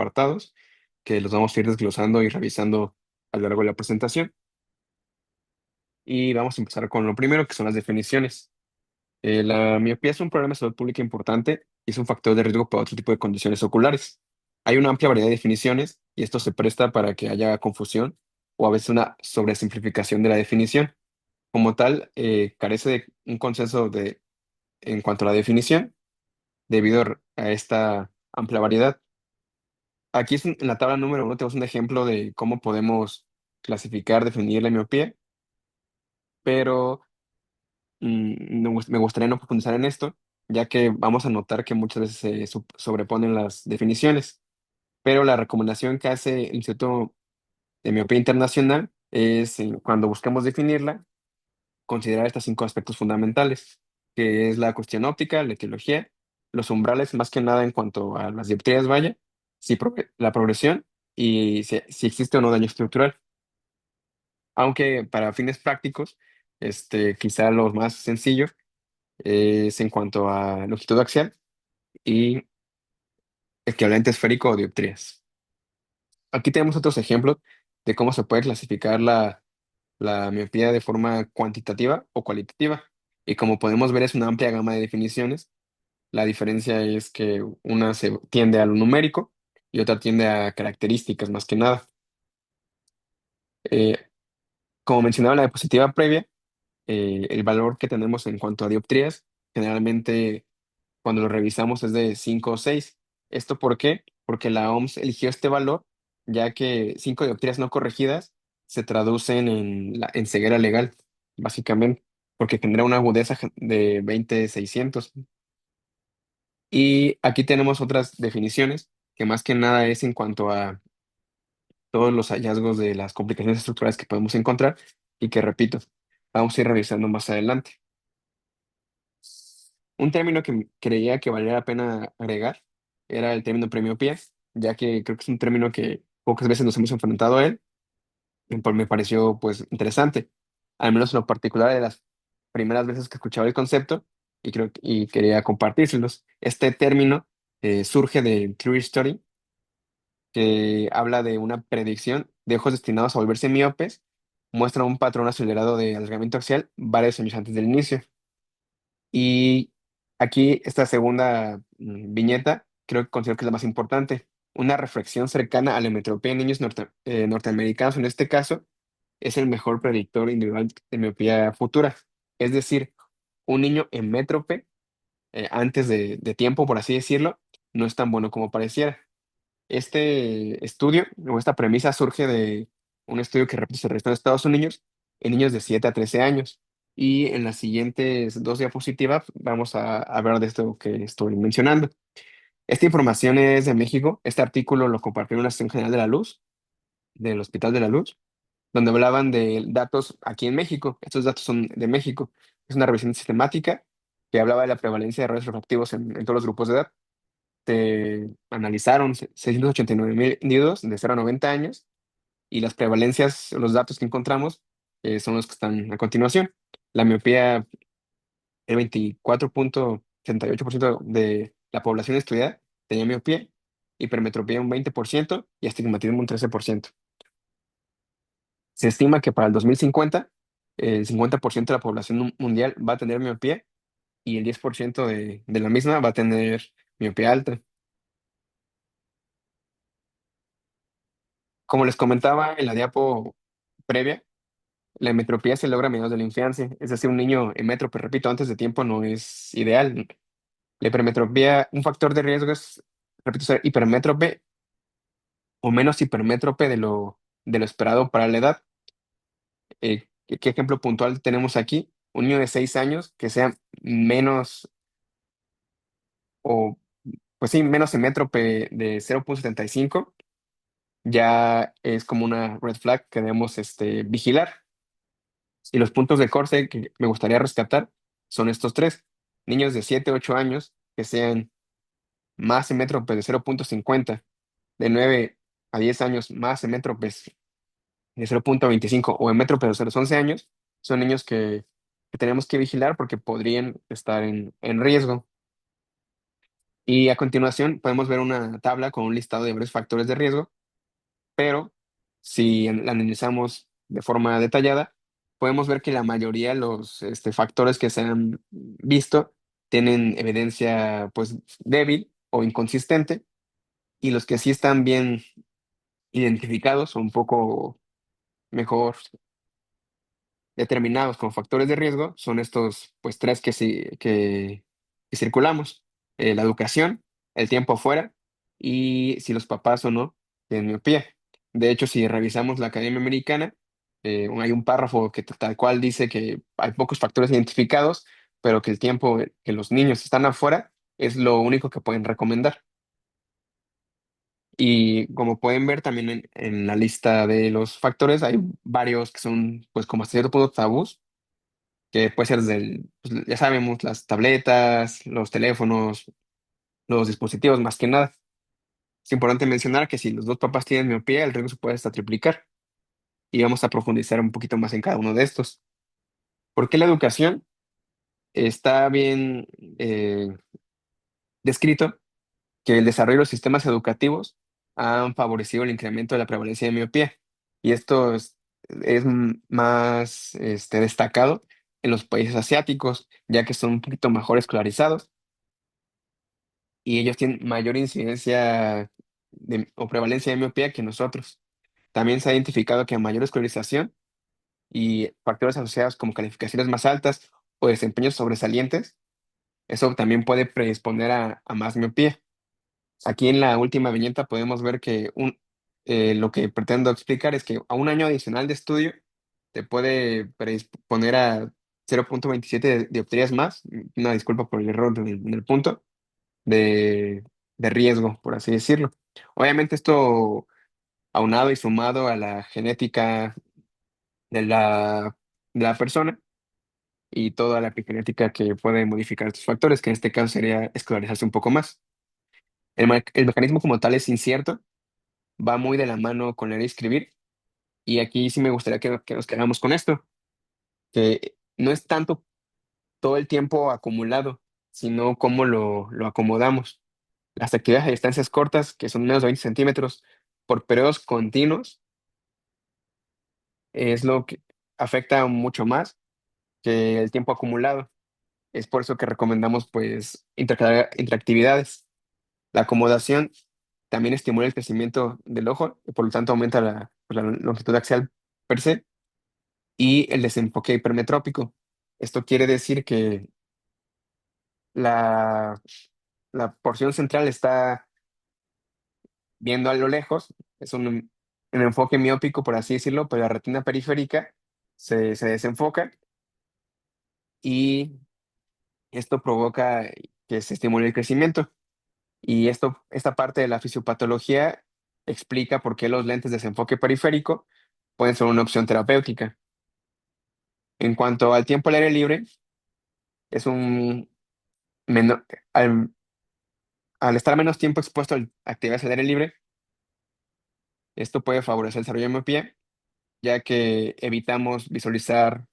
apartados que los vamos a ir desglosando y revisando a lo largo de la presentación. Y vamos a empezar con lo primero, que son las definiciones. La miopía es un problema de salud pública importante y es un factor de riesgo para otro tipo de condiciones oculares. Hay una amplia variedad de definiciones y esto se presta para que haya confusión o a veces una sobresimplificación de la definición. Como tal, carece de un consenso en cuanto a la definición debido a esta amplia variedad. Aquí en la tabla número uno tenemos un ejemplo de cómo podemos clasificar, definir la miopía, pero me gustaría no profundizar en esto, ya que vamos a notar que muchas veces se sobreponen las definiciones, pero la recomendación que hace el Instituto de Miopía Internacional es, cuando buscamos definirla, considerar estos cinco aspectos fundamentales, que es la cuestión óptica, la etiología, los umbrales, más que nada en cuanto a las dioptrías, vaya, si la progresión y si existe o no daño estructural. Aunque para fines prácticos, quizá lo más sencillo es en cuanto a longitud axial y equivalente esférico o dioptrías. Aquí tenemos otros ejemplos de cómo se puede clasificar la miopía de forma cuantitativa o cualitativa. Y como podemos ver, es una amplia gama de definiciones. La diferencia es que una se tiende a lo numérico y otra tiende a características más que nada. Eh, Como mencionaba en la diapositiva previa, el valor que tenemos en cuanto a dioptrías, generalmente cuando lo revisamos es de 5 o 6. ¿Esto por qué? Porque la OMS eligió este valor, ya que 5 dioptrías no corregidas se traducen en ceguera legal, básicamente, porque genera una agudeza de 20/600. Y aquí tenemos otras definiciones, que más que nada es en cuanto a todos los hallazgos de las complicaciones estructurales que podemos encontrar y que, repito, vamos a ir revisando más adelante. Un término que creía que valía la pena agregar era el término premiopía, ya que creo que es un término que pocas veces nos hemos enfrentado a él, y me pareció pues interesante, al menos en lo particular de las primeras veces que escuchaba el concepto y quería compartírselos. Este término surge de True Story, que habla de una predicción de ojos destinados a volverse miopes, muestra un patrón acelerado de alargamiento axial varios años antes del inicio. Y aquí esta segunda viñeta creo que considero que es la más importante. Una reflexión cercana a la metropía en niños norteamericanos, en este caso, es el mejor predictor individual de miopía futura. Es decir, un niño en métrope, antes de tiempo, por así decirlo, no es tan bueno como pareciera. Este estudio o esta premisa surge de un estudio que repito, se realizó en Estados Unidos en niños de 7 a 13 años. Y en las siguientes dos diapositivas vamos a hablar de esto que estoy mencionando. Esta información es de México. Este artículo lo compartió en la Asociación General de la Luz, del Hospital de la Luz, donde hablaban de datos aquí en México. Estos datos son de México. Es una revisión sistemática que hablaba de la prevalencia de errores refractivos en todos los grupos de edad. Se analizaron 689.000 individuos de 0 a 90 años y las prevalencias, los datos que encontramos son los que están a continuación. La miopía, el 24,78% de la población estudiada tenía miopía, hipermetropía un 20% y astigmatismo un 13%. Se estima que para el 2050 el 50% de la población mundial va a tener miopía y el 10% de la misma va a tener miopía alta. Como les comentaba en la diapo previa, la metropía se logra a mediados de la infancia, es decir, un niño en metro, pero repito, antes de tiempo no es ideal. La hipermetropía, un factor de riesgo es, repito, ser hipermétrope o menos hipermétrope de lo esperado para la edad. ¿Qué ejemplo puntual tenemos aquí? Un niño de 6 años que sea menos o, pues sí, menos hemétrope de 0,75 ya es como una red flag que debemos vigilar. Y los puntos de corte que me gustaría rescatar son estos tres. Niños de 7 8 años que sean más hemétropes de 0,50, de 9 a 10 años más hemétropes de 0,25 o hemétropes de los 11 años, son niños que tenemos que vigilar porque podrían estar en riesgo. Y a continuación podemos ver una tabla con un listado de varios factores de riesgo, pero si la analizamos de forma detallada, podemos ver que la mayoría de los factores que se han visto tienen evidencia pues débil o inconsistente, y los que sí están bien identificados o un poco mejor determinados como factores de riesgo son estos pues tres que circulamos: la educación, el tiempo afuera y si los papás o no tienen miopía. De hecho, si revisamos la Academia Americana, hay un párrafo que tal cual dice que hay pocos factores identificados, pero que el tiempo que los niños están afuera es lo único que pueden recomendar. Y como pueden ver también en la lista de los factores, hay varios que son, pues, como hasta cierto punto tabús, que puede ser desde pues, ya sabemos, las tabletas, los teléfonos, los dispositivos, más que nada. Es importante mencionar que si los dos papás tienen miopía, el riesgo se puede hasta triplicar. Y vamos a profundizar un poquito más en cada uno de estos. ¿Por qué la educación está bien descrito? Que el desarrollo de los sistemas educativos han favorecido el incremento de la prevalencia de miopía. Y esto es más destacado en los países asiáticos, ya que son un poquito mejor escolarizados y ellos tienen mayor incidencia o prevalencia de miopía que nosotros. También se ha identificado que a mayor escolarización y factores asociados como calificaciones más altas o desempeños sobresalientes, eso también puede predisponer a más miopía. Aquí en la última viñeta podemos ver que lo que pretendo explicar es que a un año adicional de estudio te puede predisponer a 0,27 dioptrías más, una disculpa por el error en el punto, de riesgo, por así decirlo. Obviamente esto aunado y sumado a la genética de la persona y toda la epigenética que puede modificar estos factores, que en este caso sería escolarizarse un poco más. El mecanismo como tal es incierto, va muy de la mano con leer y escribir, y aquí sí me gustaría que nos quedáramos con esto, que no es tanto todo el tiempo acumulado, sino cómo lo acomodamos. Las actividades a distancias cortas, que son menos de 20 centímetros, por periodos continuos, es lo que afecta mucho más que el tiempo acumulado. Es por eso que recomendamos, pues, interactividades. La acomodación también estimula el crecimiento del ojo y por lo tanto aumenta la longitud axial per se y el desenfoque hipermetrópico. Esto quiere decir que la, la porción central está viendo a lo lejos, es un enfoque miópico, por así decirlo, pero la retina periférica se desenfoca y esto provoca que se estimule el crecimiento. Y esta parte de la fisiopatología explica por qué los lentes de desenfoque periférico pueden ser una opción terapéutica. En cuanto al tiempo al aire libre, es un menor, al, al estar menos tiempo expuesto a actividades al aire libre, esto puede favorecer el desarrollo de miopía, ya que evitamos visualizar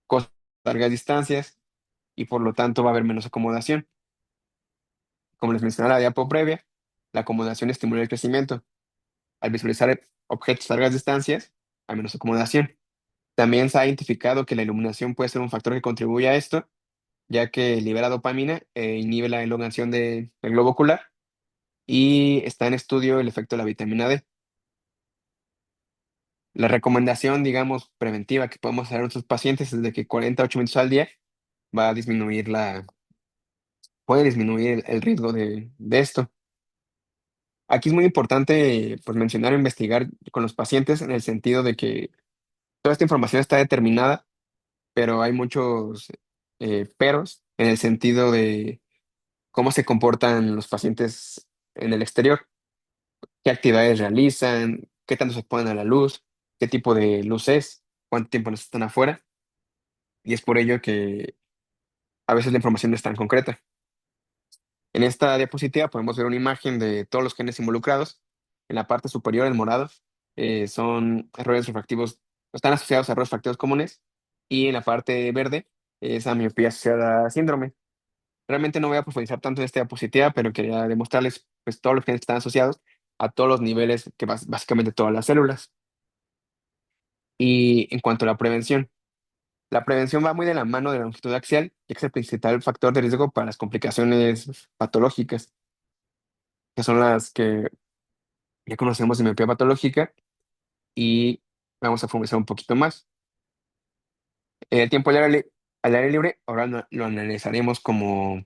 cosas a largas distancias y por lo tanto va a haber menos acomodación. Como les mencioné en la diapo previa, la acomodación estimula el crecimiento. Al visualizar objetos a largas distancias, hay menos acomodación. También se ha identificado que la iluminación puede ser un factor que contribuye a esto, ya que libera dopamina e inhibe la elongación del globo ocular, y está en estudio el efecto de la vitamina D. La recomendación, digamos, preventiva que podemos hacer a nuestros pacientes es de que 48 minutos al día va a disminuir puede disminuir el riesgo de esto. Aquí es muy importante pues mencionar o investigar con los pacientes en el sentido de que toda esta información está determinada, pero hay muchos peros en el sentido de cómo se comportan los pacientes en el exterior, qué actividades realizan, qué tanto se exponen a la luz, qué tipo de luz es, cuánto tiempo están afuera, y es por ello que a veces la información no es tan concreta. En esta diapositiva podemos ver una imagen de todos los genes involucrados. En la parte superior, en morado, son errores refractivos, están asociados a errores refractivos comunes, y en la parte verde es a miopía asociada a síndrome. Realmente no voy a profundizar tanto en esta diapositiva, pero quería demostrarles pues todos los genes que están asociados a todos los niveles, que básicamente todas las células. Y en cuanto a la prevención va muy de la mano de la longitud axial, ya que es el principal factor de riesgo para las complicaciones patológicas, que son las que ya conocemos de miopía patológica, y vamos a profundizar un poquito más. El tiempo al aire libre, ahora lo analizaremos como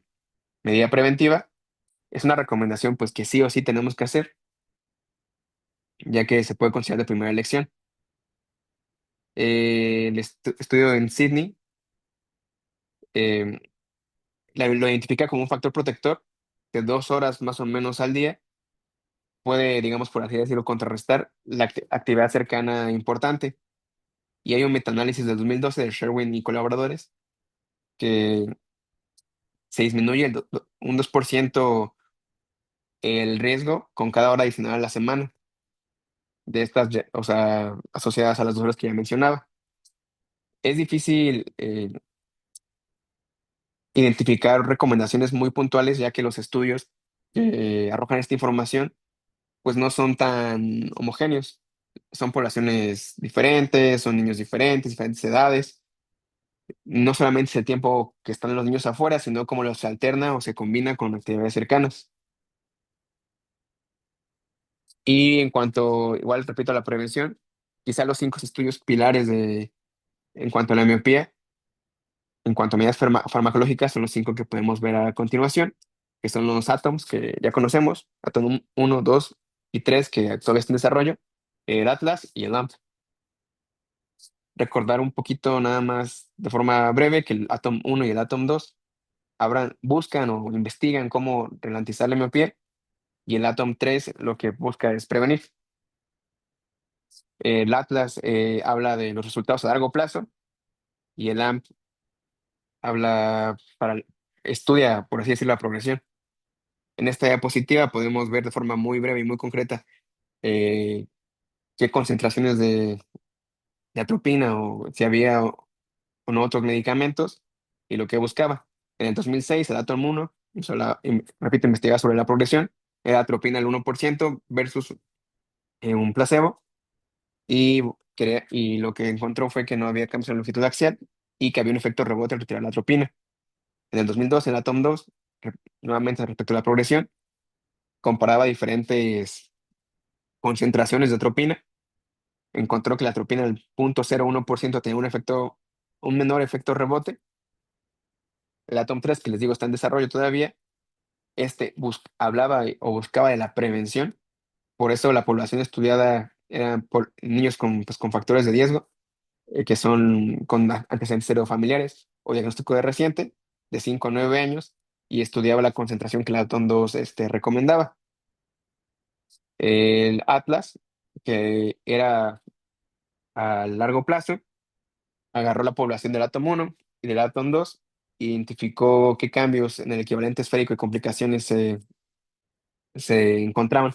medida preventiva. Es una recomendación pues que sí o sí tenemos que hacer, ya que se puede considerar de primera elección. El estudio en Sydney eh, lo identifica como un factor protector de 2 horas más o menos al día. Puede, digamos, por así decirlo, contrarrestar la actividad cercana importante. Y hay un metaanálisis del 2012 de Sherwin y colaboradores que se disminuye un 2% el riesgo con cada hora adicional a la semana de estas, o sea, asociadas a las 2 horas que ya mencionaba. Es difícil identificar recomendaciones muy puntuales, ya que los estudios que arrojan esta información pues no son tan homogéneos. Son poblaciones diferentes, son niños diferentes, diferentes edades. No solamente es el tiempo que están los niños afuera, sino cómo los se alterna o se combina con actividades cercanas. Y en cuanto, igual repito, a la prevención, quizá los 5 estudios pilares en cuanto a la miopía, en cuanto a medidas farmacológicas, son los 5 que podemos ver a continuación, que son los ATOMS, que ya conocemos, ATOM 1, 2 y 3, que todavía está en desarrollo, el Atlas y el AMP. Recordar un poquito nada más de forma breve que el Atom 1 y el Atom 2 buscan o investigan cómo ralentizar la miopía, y el Atom 3 lo que busca es prevenir. El Atlas habla de los resultados a largo plazo, y el AMP habla estudia, por así decirlo, la progresión. En esta diapositiva podemos ver de forma muy breve y muy concreta eh, qué concentraciones de atropina o si había o no otros medicamentos y lo que buscaba. En el 2006, el Atom 1 repito, investigaba sobre la progresión, era atropina el 1% versus un placebo, y, y lo que encontró fue que no había cambios en la longitud axial y que había un efecto rebote al retirar la atropina. En el 2002, el Atom 2, nuevamente respecto a la progresión, comparaba diferentes concentraciones de atropina, encontró que la atropina al 0.01% tenía un menor efecto rebote. El Atom 3, que les digo está en desarrollo todavía, hablaba o buscaba de la prevención. Por eso la población estudiada eran por niños pues, con factores de riesgo, que son con antecedentes serofamiliares o diagnóstico de reciente, de 5 a 9 años, y estudiaba la concentración que el Atom 2 recomendaba. El Atlas, que era a largo plazo, agarró la población del Atom 1 y del Atom 2, identificó qué cambios en el equivalente esférico y complicaciones se encontraban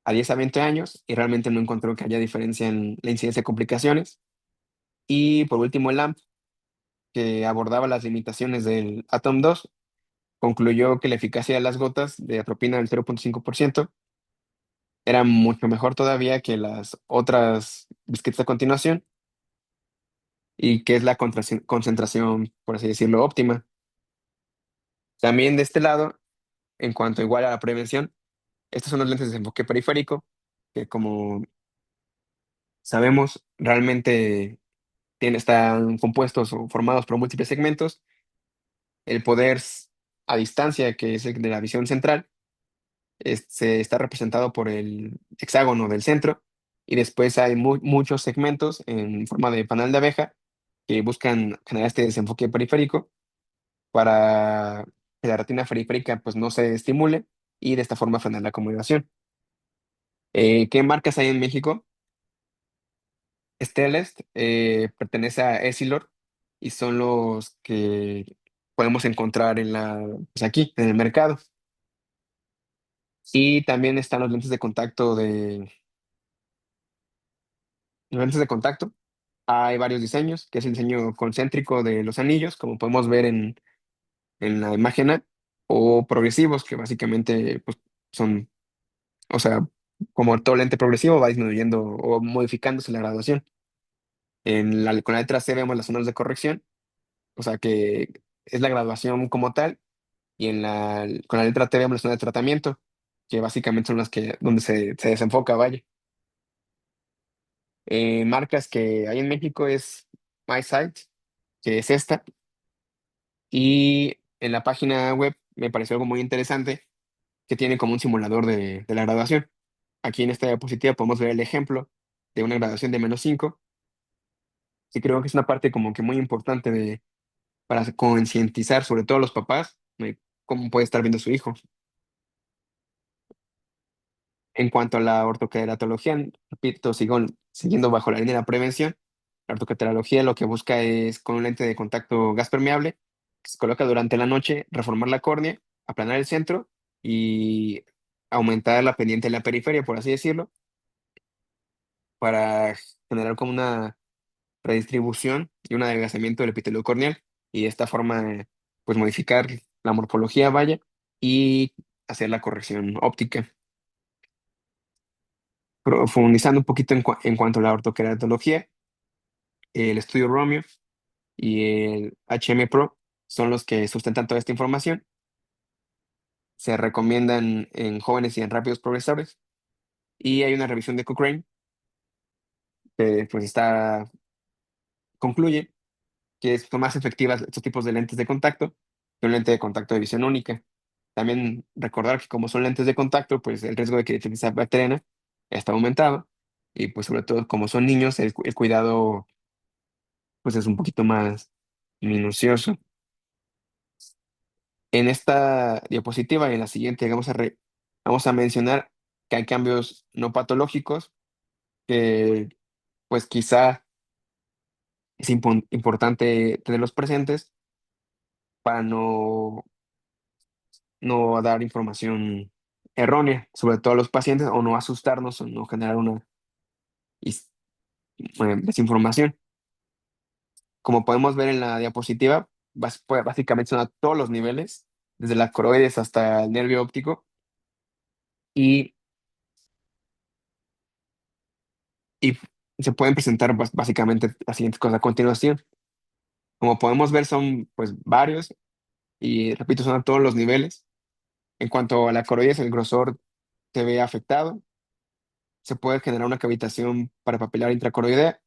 a 10 a 20 años, y realmente no encontró que haya diferencia en la incidencia de complicaciones. Y por último, el AMP, que abordaba las limitaciones del Atom 2, concluyó que la eficacia de las gotas de atropina del 0.5% era mucho mejor todavía que las otras descritas a continuación, y que es la concentración, por así decirlo, óptima. También de este lado, en cuanto igual a la prevención, estos son los lentes de enfoque periférico, que como sabemos, realmente están compuestos o formados por múltiples segmentos. El poder a distancia, que es el de la visión central, se está representado por el hexágono del centro, y después hay muchos segmentos en forma de panal de abeja que buscan generar este desenfoque periférico para que la retina periférica pues, no se estimule, y de esta forma frenar la acomodación. ¿Qué marcas hay en México? Stellest pertenece a Essilor, y son los que podemos encontrar pues aquí, en el mercado. Y también están los lentes de contacto. Hay varios diseños, que es el diseño concéntrico de los anillos, como podemos ver en la imagen A, o progresivos, que básicamente pues, son, o sea, como todo lente progresivo va disminuyendo o modificándose la graduación. Con la letra C vemos las zonas de corrección, o sea que es la graduación como tal, y con la letra T vemos las zonas de tratamiento, que básicamente son las que donde se desenfoca, vaya. Marcas que hay en México es MySite, que es esta, y en la página web me pareció algo muy interesante que tiene como un simulador de la graduación. Aquí en esta diapositiva podemos ver el ejemplo de una graduación de -5, y creo que es una parte como que muy importante para concientizar, sobre todo a los papás, de cómo puede estar viendo su hijo. En cuanto a la ortoqueratología, repito, siguiendo bajo la línea de la prevención, la ortoqueratología lo que busca es con un lente de contacto gas permeable que se coloca durante la noche, reformar la córnea, aplanar el centro y aumentar la pendiente de la periferia, por así decirlo, para generar como una redistribución y un adelgazamiento del epitelio corneal y de esta forma pues modificar la morfología, vaya, y hacer la corrección óptica. Profundizando un poquito en cuanto a la ortoqueratología, el estudio Romeo y el HM Pro son los que sustentan toda esta información. Se recomiendan en jóvenes y en rápidos progresores. Y hay una revisión de Cochrane que pues concluye que son más efectivas estos tipos de lentes de contacto que un lente de contacto de visión única. También recordar que como son lentes de contacto, pues el riesgo de que esa bacteriana está aumentado. Y pues sobre todo como son niños, el cuidado pues es un poquito más minucioso. En esta diapositiva y en la siguiente vamos a mencionar que hay cambios no patológicos que pues quizá es importante tenerlos presentes para no dar información errónea, sobre todo a los pacientes, o no asustarnos o no generar una is- desinformación. Como podemos ver en la diapositiva, básicamente son a todos los niveles, desde la coroides hasta el nervio óptico, y y se pueden presentar básicamente las siguientes cosas a continuación. Como podemos ver, son pues varios y repito, son a todos los niveles. En cuanto a la coroides, el grosor se ve afectado. Se puede generar una cavitación parapapilar intracoroidea,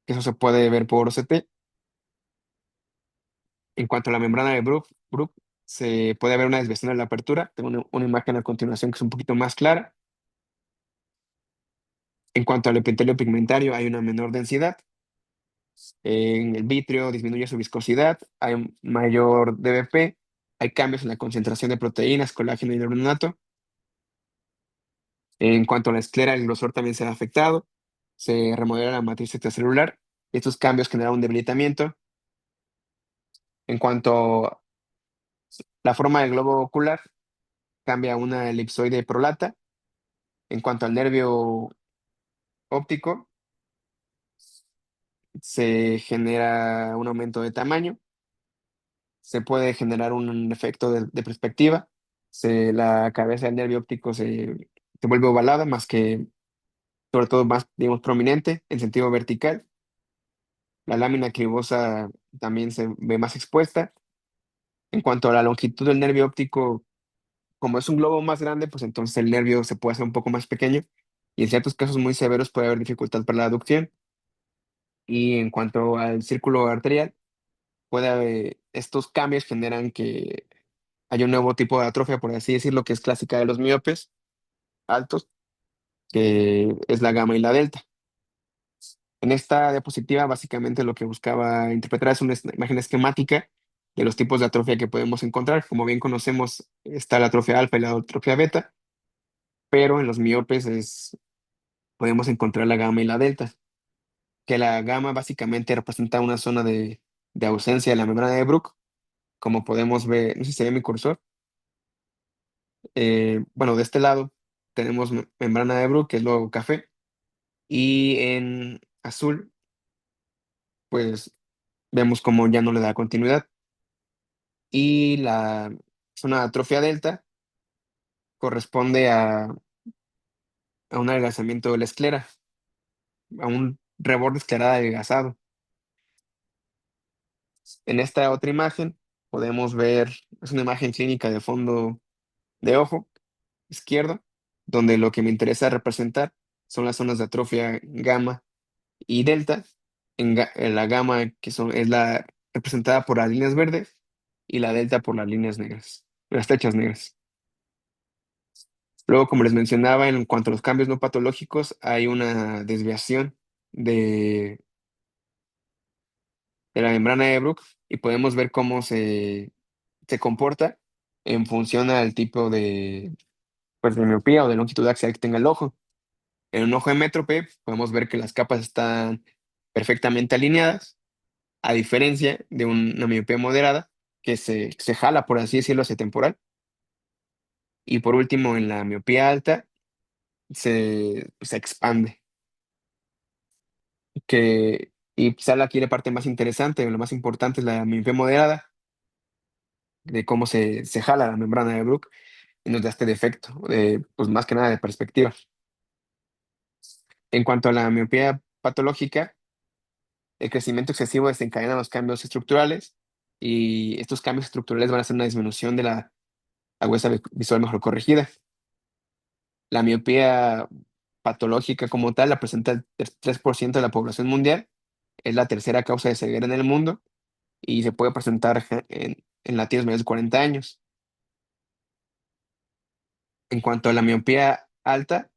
que eso se puede ver por OCT. En cuanto a la membrana de Bruch, se puede ver una desviación de la apertura. Tengo una imagen a continuación que es un poquito más clara. En cuanto al epitelio pigmentario, hay una menor densidad. En el vitrio disminuye su viscosidad, hay un mayor DBP, hay cambios en la concentración de proteínas, colágeno y neurinato. En cuanto a la esclera, el grosor también se ha afectado, se remodela la matriz extracelular. Estos cambios generan un debilitamiento. En cuanto a la forma del globo ocular, cambia a una elipsoide prolata. En cuanto al nervio óptico, se genera un aumento de tamaño, se puede generar un efecto de perspectiva, la cabeza del nervio óptico se vuelve ovalada, más que, sobre todo más, digamos, prominente en sentido vertical. La lámina cribosa también se ve más expuesta. En cuanto a la longitud del nervio óptico, como es un globo más grande, pues entonces el nervio se puede hacer un poco más pequeño y en ciertos casos muy severos puede haber dificultad para la aducción. Y en cuanto al círculo arterial, estos cambios generan que haya un nuevo tipo de atrofia, por así decirlo, que es clásica de los miopes altos, que es la gamma y la delta. En esta diapositiva, básicamente lo que buscaba interpretar es una imagen esquemática de los tipos de atrofia que podemos encontrar. Como bien conocemos, está la atrofia alfa y la atrofia beta, pero en los miopes podemos encontrar la gamma y la delta, que la gamma básicamente representa una zona de ausencia de la membrana de Bruch, como podemos ver, no sé si se ve mi cursor. Bueno, de este lado tenemos membrana de Bruch, que es lo café, y en azul, pues vemos como ya no le da continuidad. Y una atrofia delta, corresponde a un adelgazamiento de la esclera, a un reborde esclerado adelgazado. En esta otra imagen podemos ver, es una imagen clínica de fondo de ojo izquierdo, donde lo que me interesa representar son las zonas de atrofia gamma y delta. En la gamma es la representada por las líneas verdes y la delta por las líneas negras, las flechas negras. Luego, como les mencionaba, en cuanto a los cambios no patológicos, hay una desviación de, de la membrana de Bruch y podemos ver cómo se comporta en función al tipo pues, de miopía o de longitud axial que tenga el ojo. En un ojo hemétrope podemos ver que las capas están perfectamente alineadas, a diferencia de una miopía moderada que se jala, por así decirlo, hacia temporal. Y por último, en la miopía alta se expande. Y quizá aquí la parte más interesante, o lo más importante es la miopía moderada, de cómo se jala la membrana de Bruch y nos da este defecto, pues más que nada de perspectiva. En cuanto a la miopía patológica, el crecimiento excesivo desencadena los cambios estructurales y estos cambios estructurales van a hacer una disminución de la agudeza visual mejor corregida. La miopía patológica como tal la presenta el 3% de la población mundial, es la tercera causa de ceguera en el mundo y se puede presentar en latinos mayores de 40 años. En cuanto a la miopía alta,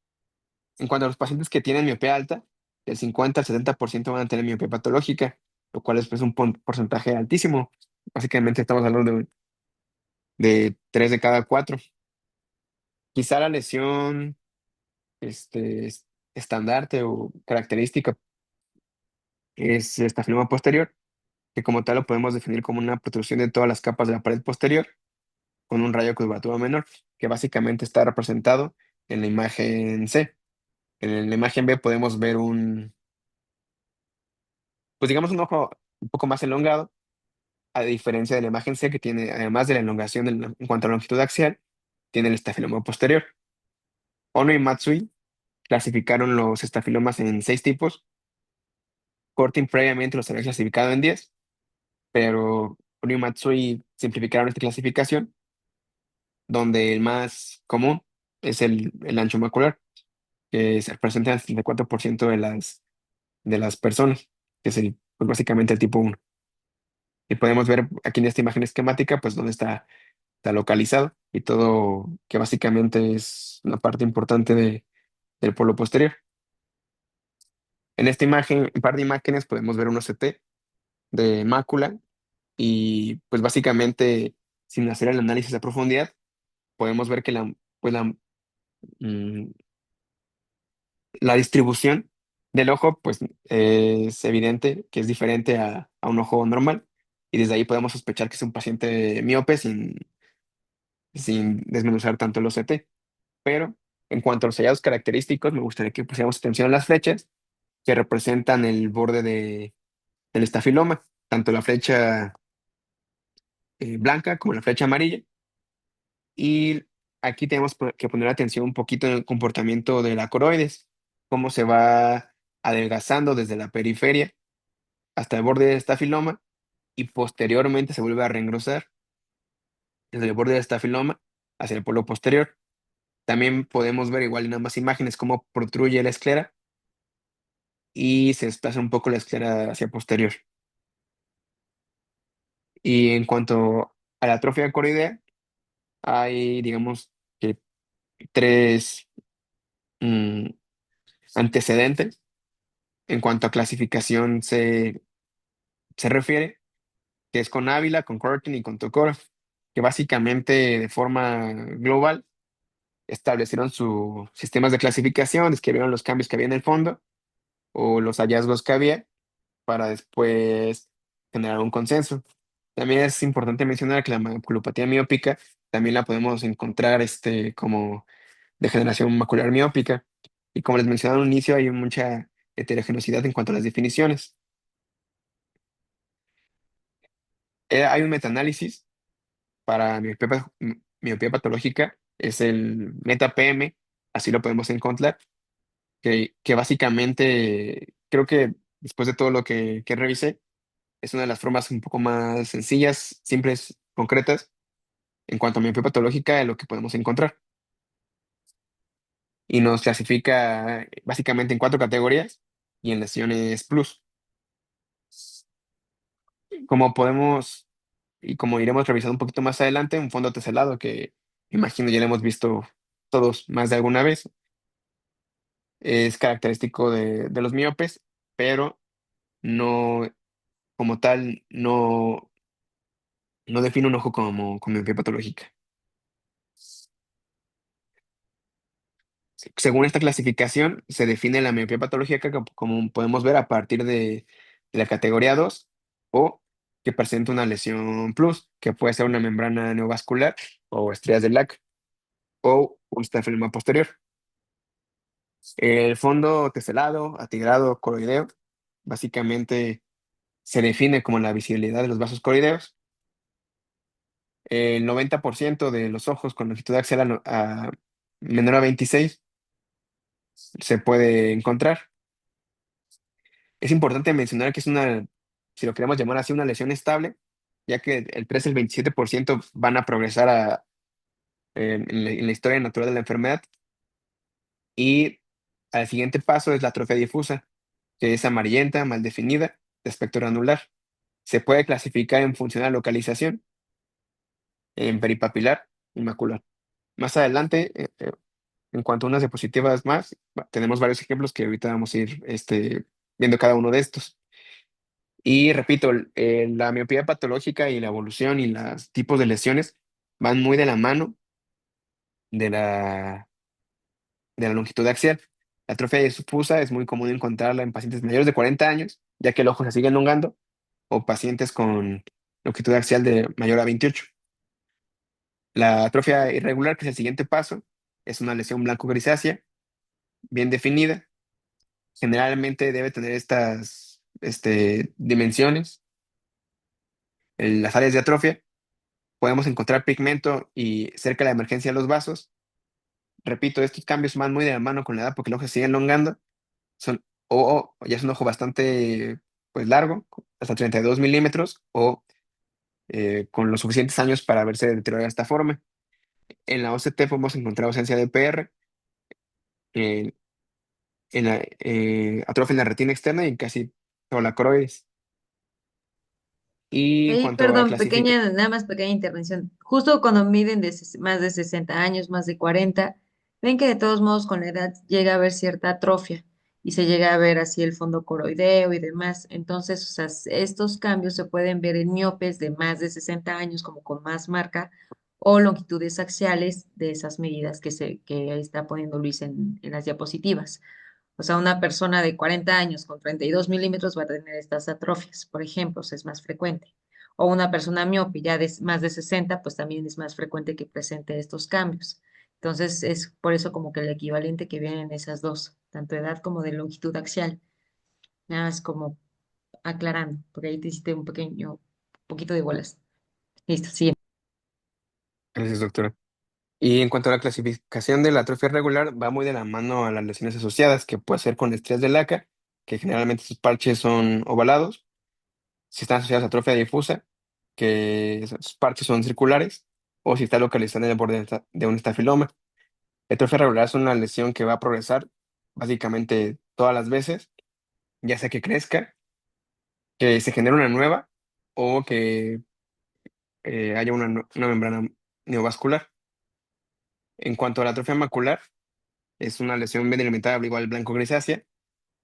en cuanto a los pacientes que tienen miopía alta, del 50 al 70% van a tener miopía patológica, lo cual es pues, un porcentaje altísimo. Básicamente estamos hablando de 3 de cada 4. Quizá la lesión estandarte o característica es el estafiloma posterior, que como tal lo podemos definir como una protrusión de todas las capas de la pared posterior con un rayo curvatudo menor, que básicamente está representado en la imagen C. En la imagen B podemos ver pues digamos un ojo un poco más elongado, a diferencia de la imagen C, que tiene, además de la elongación en cuanto a longitud axial, tiene el estafiloma posterior. Ono y Matsui clasificaron los estafilomas en 6 tipos. Corting previamente los había clasificado en 10, pero Ono y Matsui simplificaron esta clasificación, donde el más común es el ancho macular, que se representa en el 74% de las personas, que es pues básicamente el tipo 1. Y podemos ver aquí en esta imagen esquemática, pues dónde está localizado y todo, que básicamente es una parte importante del polo posterior. En esta imagen, un par de imágenes, podemos ver un OCT de mácula y pues básicamente, sin hacer el análisis a profundidad, podemos ver que pues mm, la distribución del ojo pues es evidente que es diferente a un ojo normal y desde ahí podemos sospechar que es un paciente miope sin desmenuzar tanto el OCT. Pero en cuanto a los hallados característicos, me gustaría que pusiéramos atención a las flechas que representan el borde del estafiloma, tanto la flecha blanca como la flecha amarilla. Y aquí tenemos que poner atención un poquito en el comportamiento de la coroides, cómo se va adelgazando desde la periferia hasta el borde del estafiloma y posteriormente se vuelve a reengrosar desde el borde del estafiloma hacia el polo posterior. También podemos ver igual en ambas imágenes cómo protruye la esclera y se desplaza un poco la esclera hacia posterior. Y en cuanto a la atrofia coroidea, hay, digamos, que tres mm, antecedentes en cuanto a clasificación se refiere, que es con Ávila, con Curtin y con Tokora, que básicamente de forma global establecieron sus sistemas de clasificación, describieron los cambios que había en el fondo o los hallazgos que había para después generar un consenso. También es importante mencionar que la maculopatía miópica también la podemos encontrar como degeneración macular miópica. Y como les mencionaba al inicio, hay mucha heterogeneidad en cuanto a las definiciones. Hay un metaanálisis para miopía patológica es el meta-PM, así lo podemos encontrar, que básicamente creo que después de todo lo que revisé, es una de las formas un poco más sencillas, simples, concretas, en cuanto a miopía patológica, de lo que podemos encontrar. Y nos clasifica básicamente en cuatro categorías y en lesiones plus. Como podemos, y como iremos revisando un poquito más adelante, un fondo teselado que imagino ya lo hemos visto todos más de alguna vez, es característico de los miopes, pero no, como tal, no define un ojo como miopía patológica. Según esta clasificación, se define la miopía patológica como podemos ver a partir de la categoría 2 o que presenta una lesión plus, que puede ser una membrana neovascular o estrías de Lack o un estafiloma posterior. El fondo testelado, atigrado, coroideo, básicamente se define como la visibilidad de los vasos coroideos. El 90% de los ojos con longitud axial menor a 26 se puede encontrar. Es importante mencionar que es una, si lo queremos llamar así, una lesión estable, ya que el 3 y el 27% van a progresar en la historia natural de la enfermedad. Y al siguiente paso es la atrofia difusa, que es amarillenta, mal definida, de aspecto granular. Se puede clasificar en función a localización, en peripapilar y macular. Más adelante, en cuanto a unas diapositivas más, tenemos varios ejemplos que ahorita vamos a ir viendo cada uno de estos. Y repito, la miopía patológica y la evolución y los tipos de lesiones van muy de la mano de la longitud axial. La atrofia difusa es muy común encontrarla en pacientes mayores de 40 años, ya que el ojo se sigue elongando, o pacientes con longitud axial de mayor a 28. La atrofia irregular, que es el siguiente paso, es una lesión blanco-grisácea, bien definida. Generalmente debe tener estas dimensiones. En las áreas de atrofia podemos encontrar pigmento y cerca de la emergencia de los vasos. Repito, estos cambios van muy de la mano con la edad porque el ojo se sigue elongando. Son, o ya es un ojo bastante pues, largo, hasta 32 milímetros, o con los suficientes años para verse deteriorado de esta forma. En la OCT podemos encontrar ausencia de PR, en, en la atrofia en la retina externa y en casi toda la coroides. Y en Ahí, cuanto a perdón, clasificar, nada más pequeña intervención. Justo cuando miden más de 60 años, más de 40, ven que de todos modos con la edad llega a haber cierta atrofia y se llega a ver así el fondo coroideo y demás. Entonces, o sea, estos cambios se pueden ver en miopes de más de 60 años, como con más marca, o longitudes axiales de esas medidas que ahí está poniendo Luis en las diapositivas. O sea, una persona de 40 años con 32 milímetros va a tener estas atrofias, por ejemplo, o sea, es más frecuente. O una persona miope ya de más de 60, pues también es más frecuente que presente estos cambios. Entonces, es por eso como que el equivalente que vienen esas dos, tanto edad como de longitud axial. Nada más como aclarando, porque ahí te hiciste un poquito de bolas. Listo, siguiente. gracias, doctora. Y en cuanto a la clasificación de la atrofia regular, va muy de la mano a las lesiones asociadas, que puede ser con estrías de Laca, que generalmente sus parches son ovalados, si están asociadas a atrofia difusa, que sus parches son circulares, o si está localizada en el borde de un estafiloma. La atrofia regular es una lesión que va a progresar básicamente todas las veces, ya sea que crezca, que se genere una nueva, o que haya una membrana neovascular. En cuanto a la atrofia macular, es una lesión bien delimitada, igual blanco-grisácea,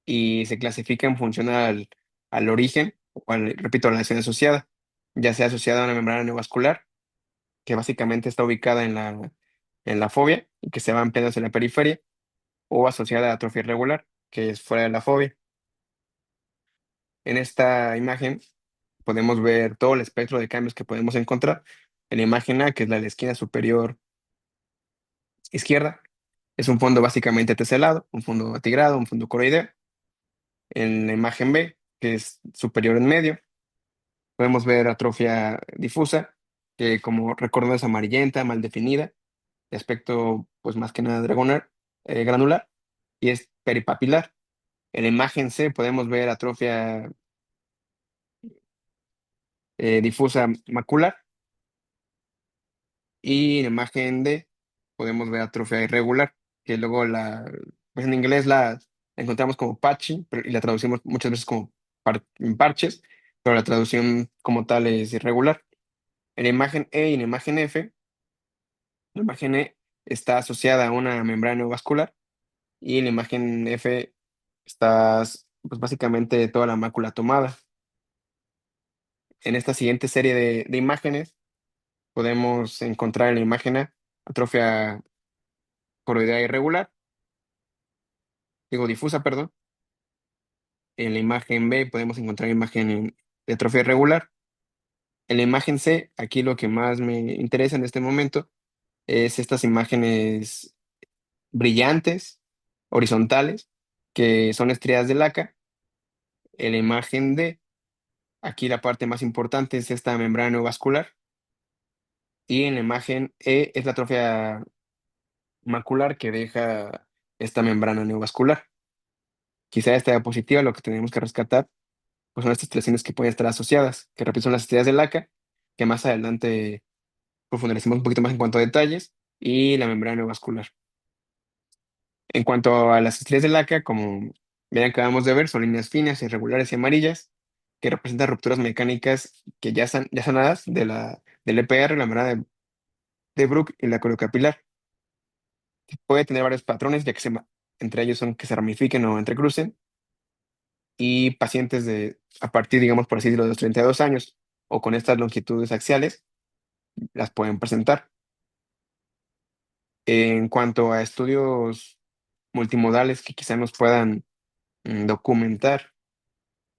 y se clasifica en función al origen, repito, a la lesión asociada, ya sea asociada a una membrana neovascular, que básicamente está ubicada en la fobia y que se va ampliando hacia la periferia, o asociada a atrofia irregular, que es fuera de la fobia. En esta imagen podemos ver todo el espectro de cambios que podemos encontrar. En la imagen A, que es la de la esquina superior izquierda, es un fondo básicamente teselado, un fondo atigrado, un fondo coroideo. En la imagen B, que es superior en medio, podemos ver atrofia difusa, que como recuerdo es amarillenta, mal definida, de aspecto pues más que nada granular, y es peripapilar. En la imagen C podemos ver atrofia difusa macular, y en la imagen D podemos ver atrofia irregular, que luego pues en inglés la encontramos como patchy, y la traducimos muchas veces como parches, pero la traducción como tal es irregular. En la imagen E y en la imagen F, la imagen E está asociada a una membrana neovascular, y en la imagen F está pues básicamente toda la mácula tomada. En esta siguiente serie de imágenes podemos encontrar en la imagen A atrofia coroidea irregular, digo difusa, perdón. En la imagen B podemos encontrar imagen de atrofia irregular. En la imagen C, aquí lo que más me interesa en este momento es estas imágenes brillantes, horizontales, que son estriadas de laca. En la imagen D, aquí la parte más importante es esta membrana neovascular. Y en la imagen E es la atrofia macular que deja esta membrana neovascular. Quizá esta diapositiva lo que tenemos que rescatar pues son estas lesiones que pueden estar asociadas, que repito son las estrellas de laca, que más adelante profundizaremos un poquito más en cuanto a detalles, y la membrana neovascular. En cuanto a las estrellas de laca, como bien acabamos de ver, son líneas finas, irregulares y amarillas, que representan rupturas mecánicas que ya sanadas del EPR, la membrana de Bruch y la coriocapilar. Puede tener varios patrones, ya que entre ellos son que se ramifiquen o entrecrucen, y pacientes a partir, digamos, por así decirlo, de los 32 años o con estas longitudes axiales, las pueden presentar. En cuanto a estudios multimodales que quizá nos puedan documentar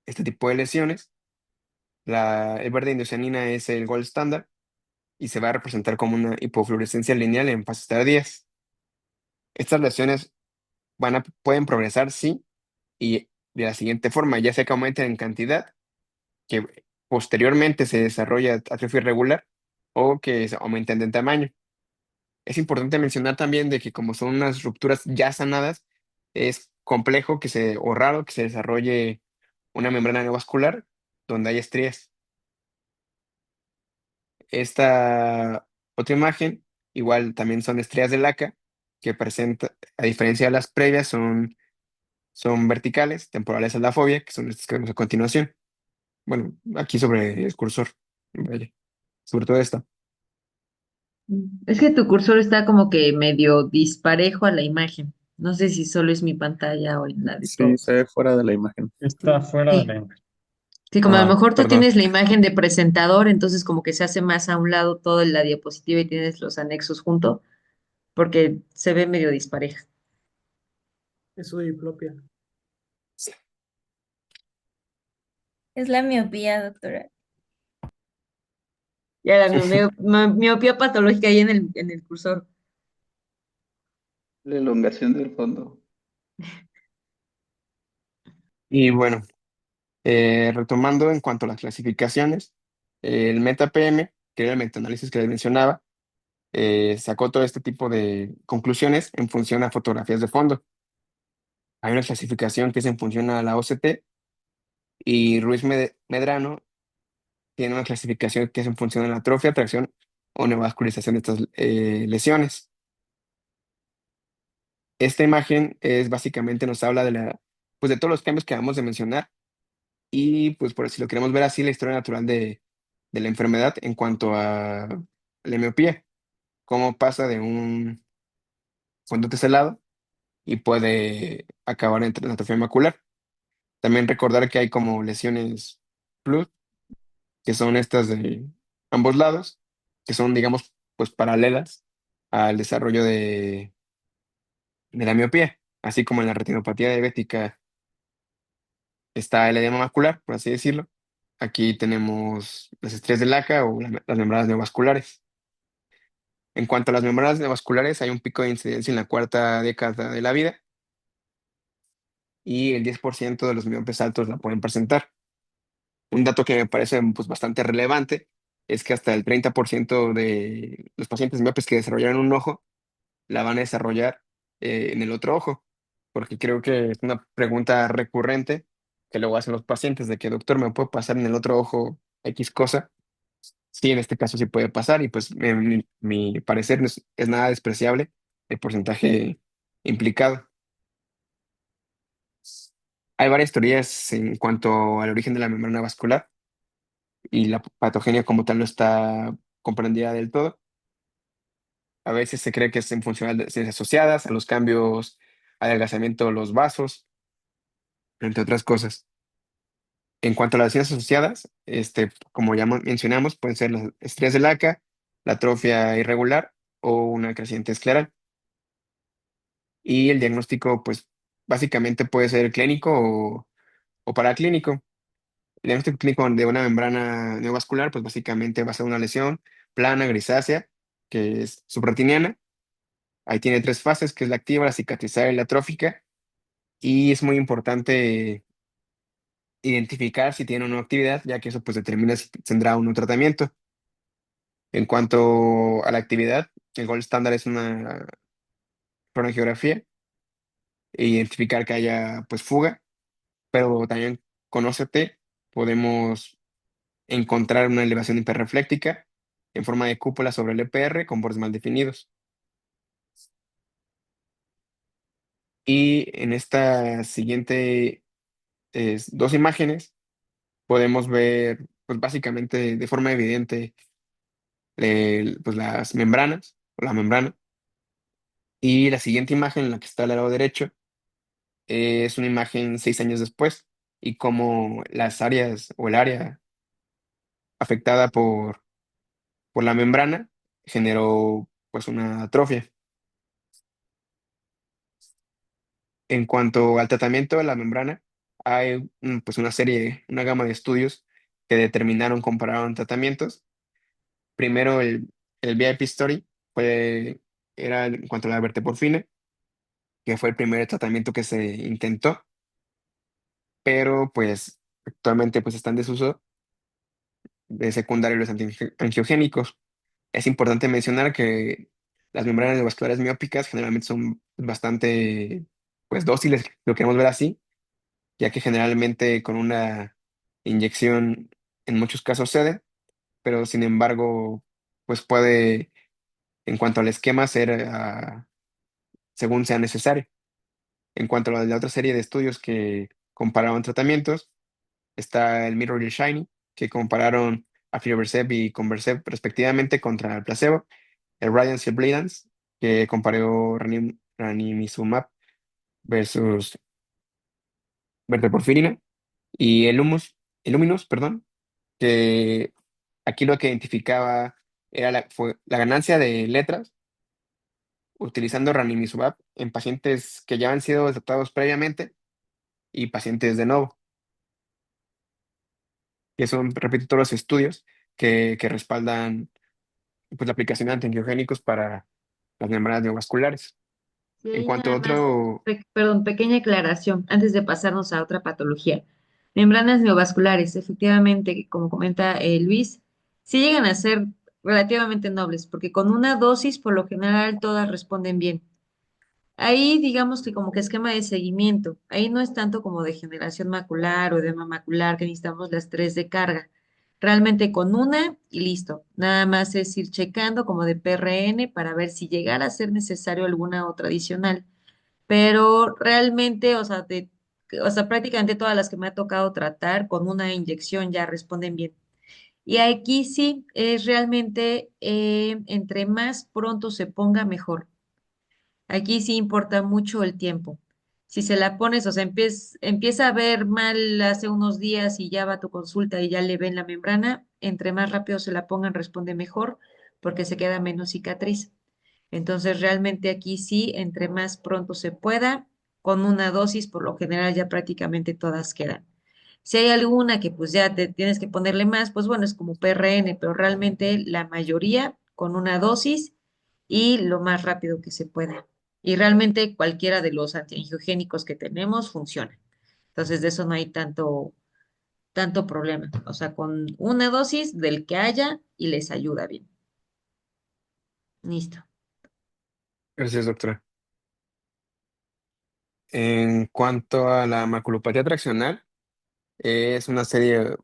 este tipo de lesiones, el verde indocianina es el gold standard y se va a representar como una hipofluorescencia lineal en fases tardías. Estas lesiones pueden progresar, sí, y de la siguiente forma, ya sea que aumenten en cantidad, que posteriormente se desarrolla atrofia irregular, o que aumenten de tamaño. Es importante mencionar también de que como son unas rupturas ya sanadas, es complejo o raro que se desarrolle una membrana neovascular donde hay estrías. Esta otra imagen, igual también son estrías de laca, que presenta, a diferencia de las previas, son verticales, temporales a la fobia, que son estas que vemos a continuación. Bueno, aquí sobre el cursor, vaya, sobre todo esta. Es que tu cursor está como que medio disparejo a la imagen. No sé si solo es mi pantalla o en la de Sí, se todos. ve fuera de la imagen. Está fuera de Sí, la imagen. sí, como a lo Ah, mejor tú perdón. tienes la imagen de presentador, entonces como que se hace más a un lado toda la diapositiva y tienes los anexos junto, porque se ve medio dispareja. Es su diplopia. Es la miopía, doctora. Ya la miopía patológica ahí en el cursor. La elongación del fondo. Y bueno, retomando en cuanto a las clasificaciones, el MetaPM, que era el metaanálisis que les mencionaba, sacó todo este tipo de conclusiones en función a fotografías de fondo. Hay una clasificación que es en función a la OCT, y Ruiz Medrano tiene una clasificación que es en función a la atrofia, tracción o neovascularización de estas lesiones. Esta imagen es básicamente nos habla pues de todos los cambios que acabamos de mencionar, y pues por si lo queremos ver así, la historia natural de la enfermedad en cuanto a la miopía, cómo pasa de un fondo teselado y puede acabar en atrofia macular. También recordar que hay como lesiones plus, que son estas de ambos lados, que son, digamos, pues paralelas al desarrollo de la miopía, así como en la retinopatía diabética está el edema macular, por así decirlo. Aquí tenemos las estrías de laca o las membranas neovasculares. En cuanto a las membranas neovasculares, hay un pico de incidencia en la cuarta década de la vida, y el 10% de los miopes altos la pueden presentar. Un dato que me parece pues, bastante relevante es que hasta el 30% de los pacientes miopes que desarrollaron un ojo la van a desarrollar en el otro ojo, porque creo que es una pregunta recurrente que luego hacen los pacientes de que, doctor, ¿me puede pasar en el otro ojo X cosa? Sí, en este caso sí puede pasar y pues en mi parecer no es nada despreciable el porcentaje implicado. Hay varias teorías en cuanto al origen de la membrana vascular y la patogenia como tal no está comprendida del todo. A veces se cree que es en función de ciencias asociadas a los cambios, adelgazamiento de los vasos, entre otras cosas. En cuanto a las ciencias asociadas, como ya mencionamos, pueden ser las estrías de Laca, la atrofia irregular o una creciente escleral. Y el diagnóstico, pues, básicamente puede ser clínico o paraclínico. El diagnóstico clínico de una membrana neovascular, pues, básicamente va a ser una lesión plana, grisácea, que es subretiniana. Ahí tiene tres fases, que es la activa, la cicatrizada y la atrófica. Y es muy importante identificar si tiene o no actividad, ya que eso, pues, determina si tendrá o no tratamiento. En cuanto a la actividad, el gold estándar es una cronografía e identificar que haya, pues, fuga, pero también con OCT podemos encontrar una elevación hiperrefléctica en forma de cúpula sobre el EPR con bordes mal definidos. Y en esta siguiente dos imágenes podemos ver, pues, básicamente de forma evidente pues, las membranas o la membrana. Y la siguiente imagen, en la que está al lado derecho, es una imagen 6 años después y cómo las áreas o el área afectada por la membrana generó, pues, una atrofia. En cuanto al tratamiento de la membrana, hay pues una gama de estudios que determinaron, compararon tratamientos. Primero el VIP Story era en cuanto a la verteporfina, que fue el primer tratamiento que se intentó, pero pues actualmente pues está en desuso de secundario los antiangiogénicos. Es importante mencionar que las membranas vasculares miópicas generalmente son bastante, pues, dóciles, lo queremos ver así, ya que generalmente con una inyección en muchos casos cede, pero sin embargo, pues puede, en cuanto al esquema, ser según sea necesario. En cuanto a la otra serie de estudios que comparaban tratamientos, está el Mirror y el Shiny, que compararon aflibercept y conbercept respectivamente contra el placebo, el Radiance y el Bladance, que comparó ranimizumab versus verteporfirina, y el Luminous, perdón, que aquí lo que identificaba era fue la ganancia de letras utilizando ranimizumab en pacientes que ya han sido tratados previamente y pacientes de nuevo, que son, repito, todos los estudios que respaldan, pues, la aplicación de antiangiogénicos para las membranas neovasculares. Sí, En ahí cuanto a nada más, otro, perdón, pequeña aclaración antes de pasarnos a otra patología. Membranas neovasculares, efectivamente, como comenta Luis, sí llegan a ser relativamente nobles, porque con una dosis, por lo general, todas responden bien. Ahí digamos que como que esquema de seguimiento, ahí no es tanto como degeneración macular o edema macular, que necesitamos las tres de carga. Realmente con una y listo. Nada más es ir checando como de PRN para ver si llegara a ser necesario alguna otra adicional. Pero realmente, o sea, prácticamente todas las que me ha tocado tratar con una inyección ya responden bien. Y aquí sí es realmente entre más pronto se ponga mejor. Aquí sí importa mucho el tiempo. Si se la pones, o sea, empieza a ver mal hace unos días y ya va a tu consulta y ya le ven la membrana, entre más rápido se la pongan, responde mejor porque se queda menos cicatriz. Entonces, realmente aquí sí, entre más pronto se pueda, con una dosis, por lo general ya prácticamente todas quedan. Si hay alguna que pues ya te tienes que ponerle más, pues bueno, es como PRN, pero realmente la mayoría con una dosis y lo más rápido que se pueda. Y realmente cualquiera de los antiangiogénicos que tenemos funciona. Entonces, de eso no hay tanto, tanto problema. O sea, con una dosis del que haya y les ayuda bien. Listo. Gracias, doctora. En cuanto a la maculopatía traccional, es una serie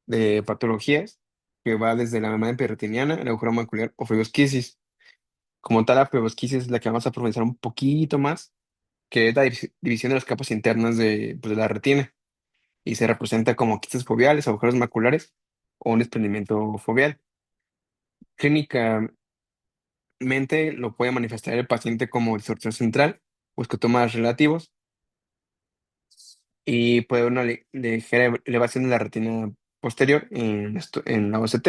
de patologías que va desde la membrana peritoniana, el agujero macular o fibroesquisis. Como tal, la fibroesquisis es la que vamos a profundizar un poquito más, que es la división de las capas internas pues, de la retina y se representa como quistes foveales, agujeros maculares o un desprendimiento foveal. Clínicamente lo puede manifestar el paciente como distorsión central o escotomas relativos y puede haber una ligera elevación de la retina posterior en la OCT.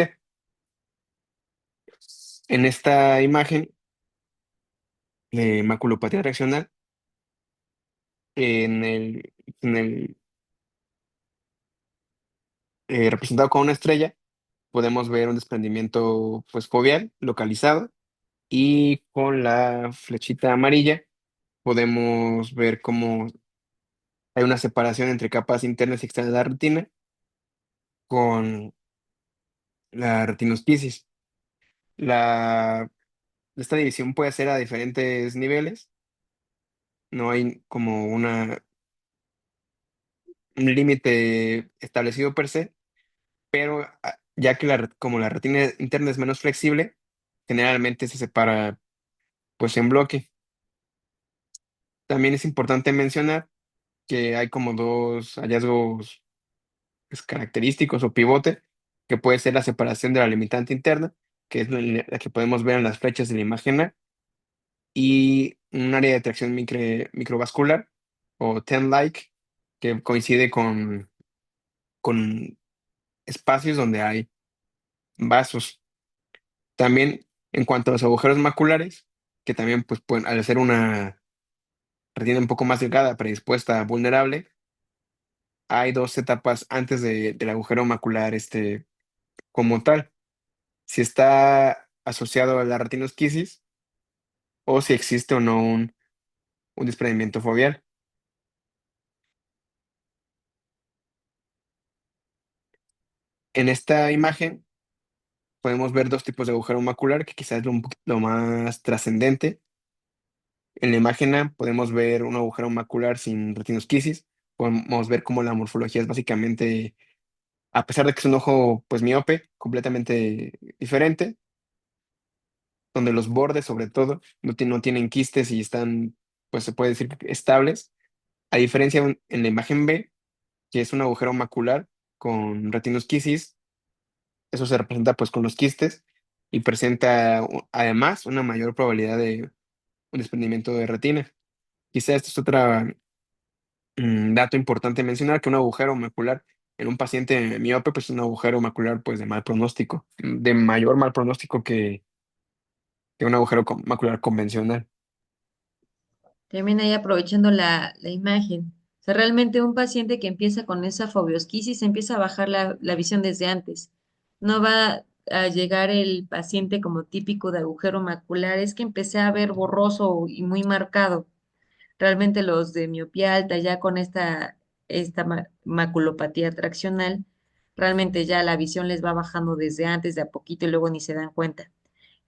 En esta imagen, maculopatía reaccional, en el representado con una estrella, podemos ver un desprendimiento pues, foveal localizado y con la flechita amarilla podemos ver cómo hay una separación entre capas internas y externas de la retina con la retinosquisis. La, esta división puede ser a diferentes niveles, no hay como un límite establecido per se, pero ya que como la retina interna es menos flexible, generalmente se separa pues en bloque. También es importante mencionar que hay como dos hallazgos pues, característicos o pivote, que puede ser la separación de la limitante interna, que es la que podemos ver en las flechas de la imagen A, y un área de tracción microvascular o TEN-like, que coincide con espacios donde hay vasos. También en cuanto a los agujeros maculares, que también pues, pueden, al ser una retina un poco más delgada, predispuesta, vulnerable, hay dos etapas antes del agujero macular como tal. Si está asociado a la retinosquisis o si existe o no un desprendimiento foveal. En esta imagen podemos ver dos tipos de agujero macular, que quizás es lo más trascendente. En la imagen A podemos ver un agujero macular sin retinosquisis. Podemos ver cómo la morfología es básicamente, a pesar de que es un ojo pues miope, completamente diferente, donde los bordes sobre todo no tienen quistes y están, pues se puede decir que estables. A diferencia en la imagen B, que es un agujero macular con retinosquisis, eso se representa pues con los quistes y presenta además una mayor probabilidad de un desprendimiento de retina. Quizá este es otro dato importante mencionar, que un agujero macular en un paciente miope pues es un agujero macular pues de mal pronóstico, de mayor mal pronóstico que un agujero macular convencional. También ahí aprovechando la imagen. O sea, realmente un paciente que empieza con esa fobiosquisis empieza a bajar la visión desde antes. No va a llegar el paciente como típico de agujero macular, es que empecé a ver borroso y muy marcado. Realmente los de miopía alta ya con esta maculopatía traccional, realmente ya la visión les va bajando desde antes de a poquito y luego ni se dan cuenta.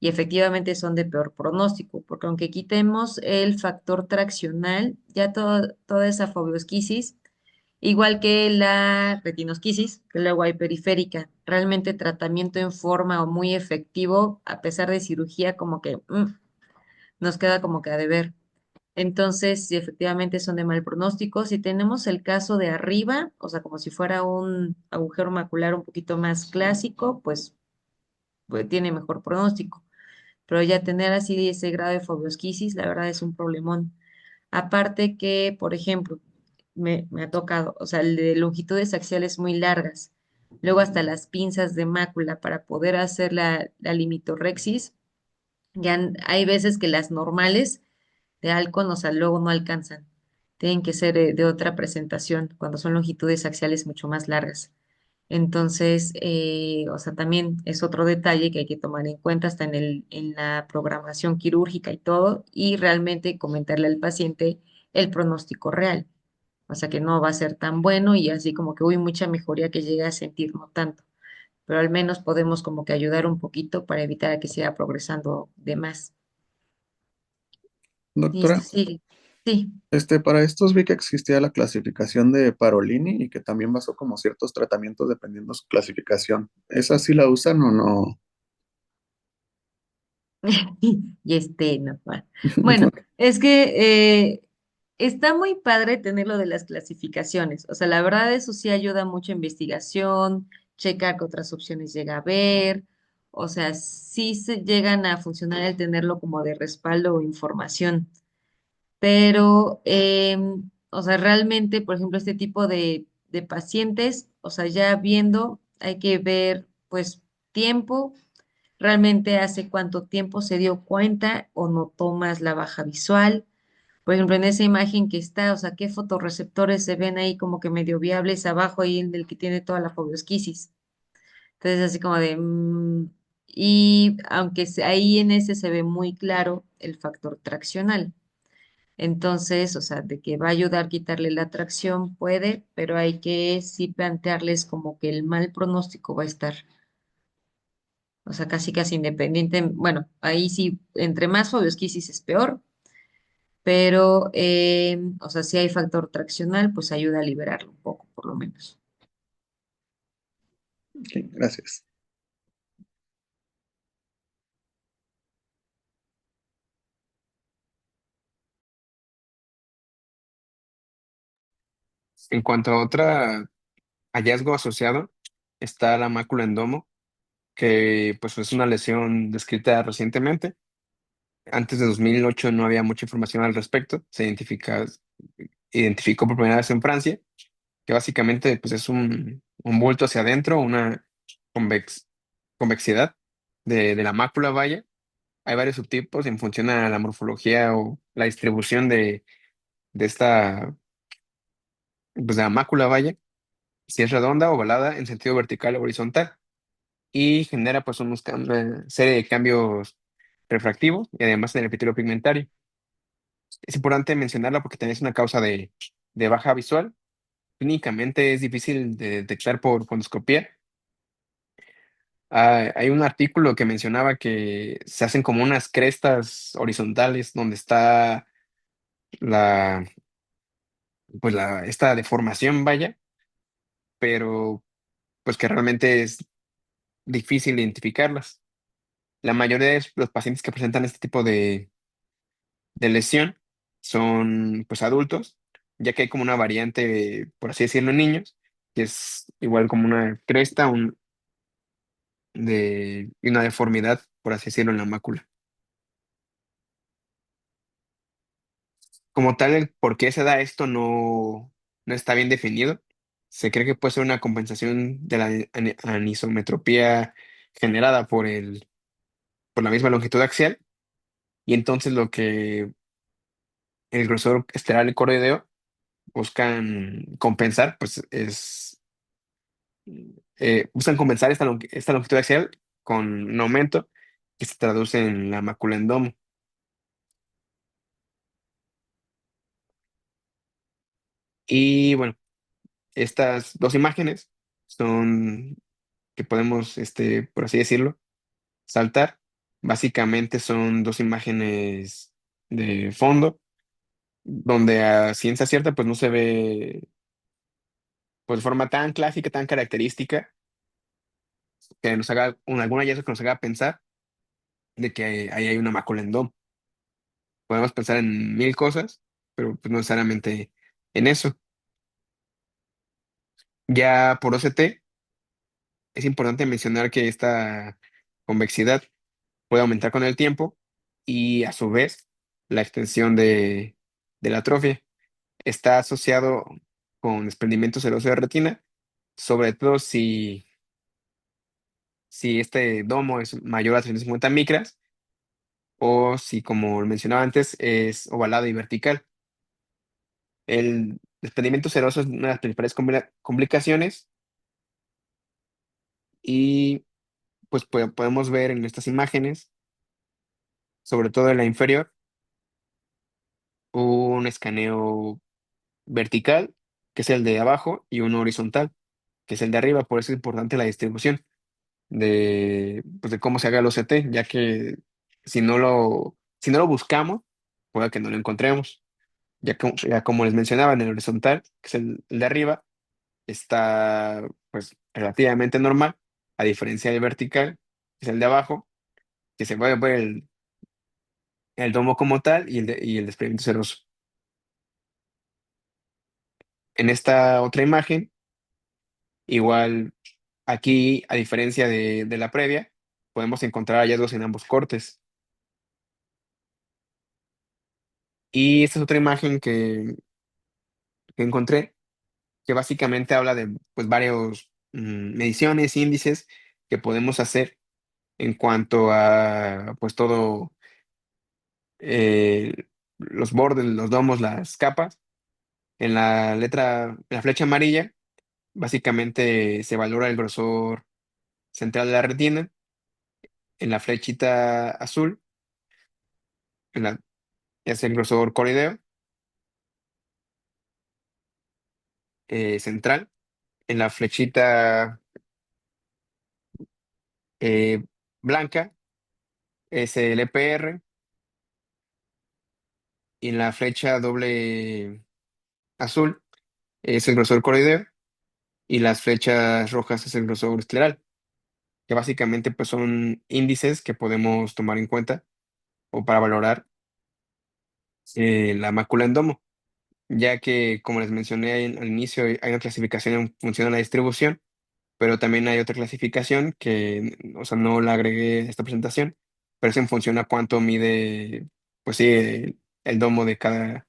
Y efectivamente son de peor pronóstico, porque aunque quitemos el factor traccional, ya toda esa fobiosquisis, igual que la retinosquisis, que luego hay periférica, realmente tratamiento en forma o muy efectivo, a pesar de cirugía, como que nos queda como que a deber. Entonces, si efectivamente son de mal pronóstico, si tenemos el caso de arriba, o sea, como si fuera un agujero macular un poquito más clásico, pues tiene mejor pronóstico. Pero ya tener así ese grado de fobiosquisis, la verdad es un problemón. Aparte que, por ejemplo, me ha tocado, o sea, el de longitudes axiales muy largas, luego hasta las pinzas de mácula para poder hacer la limitorrexis, hay veces que las normales de Alcon, o sea, luego no alcanzan. Tienen que ser de otra presentación cuando son longitudes axiales mucho más largas. Entonces, o sea, también es otro detalle que hay que tomar en cuenta hasta en la programación quirúrgica y todo, y realmente comentarle al paciente el pronóstico real. O sea que no va a ser tan bueno y así como que, uy, mucha mejoría que llegue a sentir, no tanto. Pero al menos podemos como que ayudar un poquito para evitar que siga progresando de más. Listo, Doctora, sí, sí. para estos vi que existía la clasificación de Parolini y que también basó como ciertos tratamientos dependiendo su clasificación. ¿Esa sí la usan o no? Y no, bueno, es que está muy padre tener lo de las clasificaciones. O sea, la verdad eso sí ayuda mucho a investigación, checar qué otras opciones llega a ver. O sea, sí se llegan a funcionar el tenerlo como de respaldo o información. Pero, o sea, realmente, por ejemplo, este tipo de pacientes, o sea, ya viendo, hay que ver, pues, tiempo, realmente hace cuánto tiempo se dio cuenta o notó más la baja visual. Por ejemplo, en esa imagen que está, o sea, qué fotorreceptores se ven ahí como que medio viables abajo ahí en el que tiene toda la fobiosquisis. Entonces, así como de, y aunque ahí en ese se ve muy claro el factor traccional. Entonces, o sea, de que va a ayudar a quitarle la tracción, puede, pero hay que sí plantearles como que el mal pronóstico va a estar, o sea, casi casi independiente. Bueno, ahí sí, entre más fobiosquisis es peor, pero, o sea, si hay factor traccional, pues ayuda a liberarlo un poco, por lo menos. Ok, gracias. En cuanto a otro hallazgo asociado, está la mácula en domo, que pues es una lesión descrita recientemente. Antes de 2008 no había mucha información al respecto. Identificó por primera vez en Francia, que básicamente pues, es un bulto hacia adentro, una convex- convexidad de la mácula, vaya. Hay varios subtipos en función a la morfología o la distribución de esta, pues, de la mácula, vaya, si es redonda o ovalada en sentido vertical o horizontal, y genera pues una serie de cambios refractivos y además en el epitelio pigmentario. Es importante mencionarla porque también es una causa de baja visual. Clínicamente es difícil de detectar por fundoscopía. Hay un artículo que mencionaba que se hacen como unas crestas horizontales donde está la, esta deformación, vaya, pero pues que realmente es difícil identificarlas. La mayoría de los pacientes que presentan este tipo de lesión son pues adultos, ya que hay como una variante, por así decirlo, en niños, que es igual como una cresta y una deformidad, por así decirlo, en la mácula. Como tal, el por qué se da esto no está bien definido. Se cree que puede ser una compensación de la anisometropía generada por la misma longitud axial, y entonces lo que el grosor estelar y coroideo buscan compensar, pues buscan compensar esta longitud axial con un aumento que se traduce en la mácula en domo. Y bueno, estas dos imágenes son que podemos, por así decirlo, saltar. Básicamente son dos imágenes de fondo, donde a ciencia cierta pues no se ve pues de forma tan clásica, tan característica, que nos haga algún hallazgo que nos haga pensar de que ahí hay una mácula en domo. Podemos pensar en mil cosas, pero pues, no necesariamente en eso. Ya por OCT, es importante mencionar que esta convexidad puede aumentar con el tiempo y a su vez la extensión de la atrofia está asociado con desprendimiento seroso de retina, sobre todo si este domo es mayor a 350 micras o si, como mencionaba antes, es ovalado y vertical. El desprendimiento seroso es una de las principales complicaciones y pues podemos ver en estas imágenes, sobre todo en la inferior, un escaneo vertical que es el de abajo, y uno horizontal, que es el de arriba. Por eso es importante la distribución pues, de cómo se haga el OCT, ya que si no lo buscamos, puede que no lo encontremos. Ya como les mencionaba, en el horizontal, que es el de arriba, está pues relativamente normal, a diferencia del vertical, que es el de abajo, que se puede ver el domo como tal y el desprendimiento seroso. En esta otra imagen, igual aquí, a diferencia de la previa, podemos encontrar hallazgos en ambos cortes. Y esta es otra imagen que encontré, que básicamente habla de pues, varios mediciones, índices que podemos hacer en cuanto a pues todo los bordes, los domos, las capas. En la flecha amarilla, básicamente se valora el grosor central de la retina. En la flechita azul, en la, es el grosor coroideo central. En la flechita eh, blanca es el EPR. Y en la flecha doble azul es el grosor coroideo. Y las flechas rojas es el grosor escleral, que básicamente pues, son índices que podemos tomar en cuenta o para valorar la mácula en domo, ya que, como les mencioné al inicio, hay una clasificación en función de la distribución, pero también hay otra clasificación que, o sea, no la agregué a esta presentación, pero es en función a cuánto mide, pues sí, el domo de cada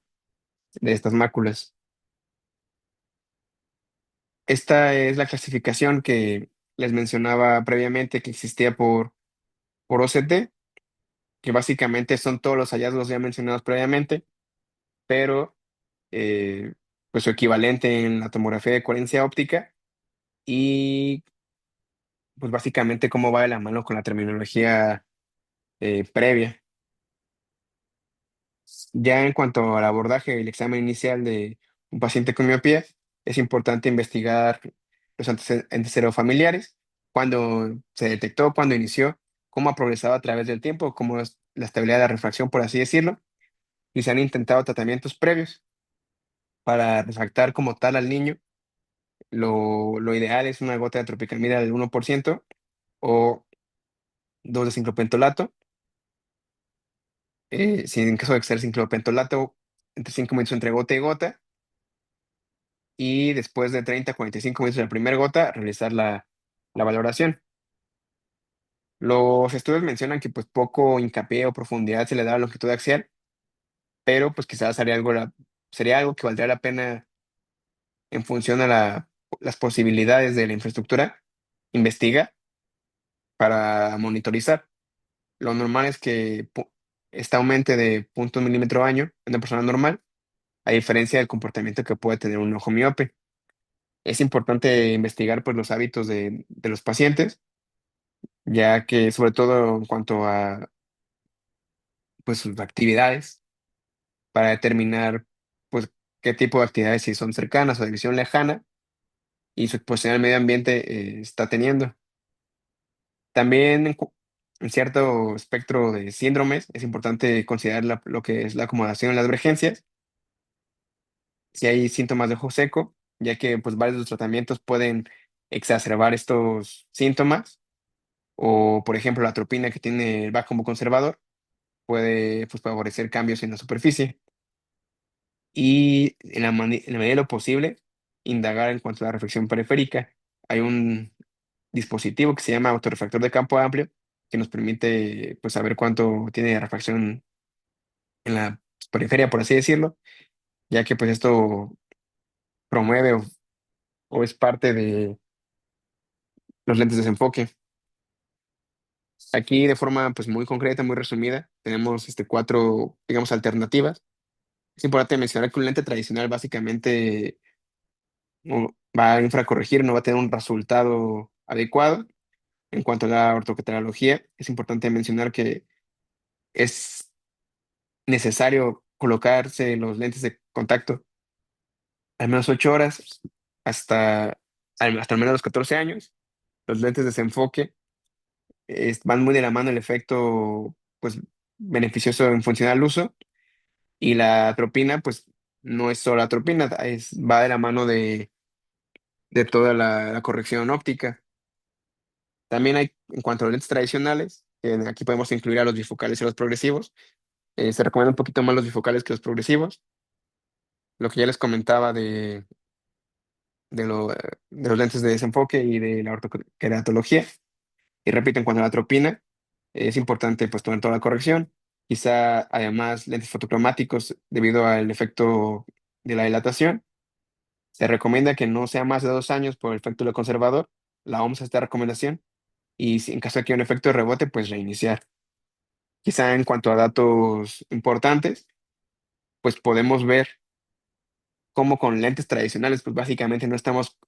de estas máculas. Esta es la clasificación que les mencionaba previamente que existía por OCT, que básicamente son todos los hallazgos ya mencionados previamente, pero pues su equivalente en la tomografía de coherencia óptica y pues básicamente cómo va de la mano con la terminología previa. Ya en cuanto al abordaje del examen inicial de un paciente con miopía, es importante investigar los antecedentes familiares, cuándo se detectó, cuándo inició, cómo ha progresado a través del tiempo, cómo es la estabilidad de la refracción, por así decirlo, y se han intentado tratamientos previos para refractar como tal al niño. Lo ideal es una gota de tropicamida del 1% o dos de sinclopentolato. Si en caso de ser sinclopentolato, entre 5 minutos entre gota y gota, y después de 30 a 45 minutos de la primera gota, realizar la valoración. Los estudios mencionan que pues poco hincapié o profundidad se le da a la longitud axial, pero pues quizás sería algo que valdría la pena en función a las posibilidades de la infraestructura, investiga para monitorizar. Lo normal es que esta aumente de 0,1 milímetro año en una persona normal, a diferencia del comportamiento que puede tener un ojo miope. Es importante investigar pues, los hábitos de los pacientes, ya que sobre todo en cuanto a pues, sus actividades, para determinar pues, qué tipo de actividades, si son cercanas o de visión lejana, y su exposición al medio ambiente está teniendo. También en cierto espectro de síndromes es importante considerar lo que es la acomodación en las emergencias, si hay síntomas de ojo seco, ya que pues, varios de los tratamientos pueden exacerbar estos síntomas, o por ejemplo la atropina que tiene el bajo como conservador puede pues, favorecer cambios en la superficie. Y en la medida de lo posible, indagar en cuanto a la reflexión periférica. Hay un dispositivo que se llama autorrefractor de campo amplio que nos permite pues, saber cuánto tiene de refracción en la periferia, por así decirlo, ya que pues esto promueve o es parte de los lentes de desenfoque. Aquí de forma pues muy concreta, muy resumida, tenemos cuatro, digamos, alternativas. Es importante mencionar que un lente tradicional básicamente va a infracorregir, no va a tener un resultado adecuado. En cuanto a la ortoquetralogía, es importante mencionar que es necesario colocarse los lentes de contacto al menos 8 horas hasta al menos los 14 años. Los lentes de desenfoque van muy de la mano el efecto pues, beneficioso en función al uso. Y la atropina, pues no es solo atropina, va de la mano de toda la corrección óptica. También hay, en cuanto a los lentes tradicionales, aquí podemos incluir a los bifocales y los progresivos. Se recomienda un poquito más los bifocales que los progresivos. Lo que ya les comentaba de los lentes de desenfoque y de la ortoqueratología. Y repito, en cuanto a la atropina, es importante pues tomar toda la corrección. Quizá además lentes fotocromáticos debido al efecto de la dilatación. Se recomienda que no sea más de 2 años por el efecto de lo conservador. La OMS hace esta recomendación. Y si en caso de que haya un efecto de rebote, pues reiniciar. Quizá en cuanto a datos importantes, pues podemos ver cómo con lentes tradicionales, pues básicamente no estamos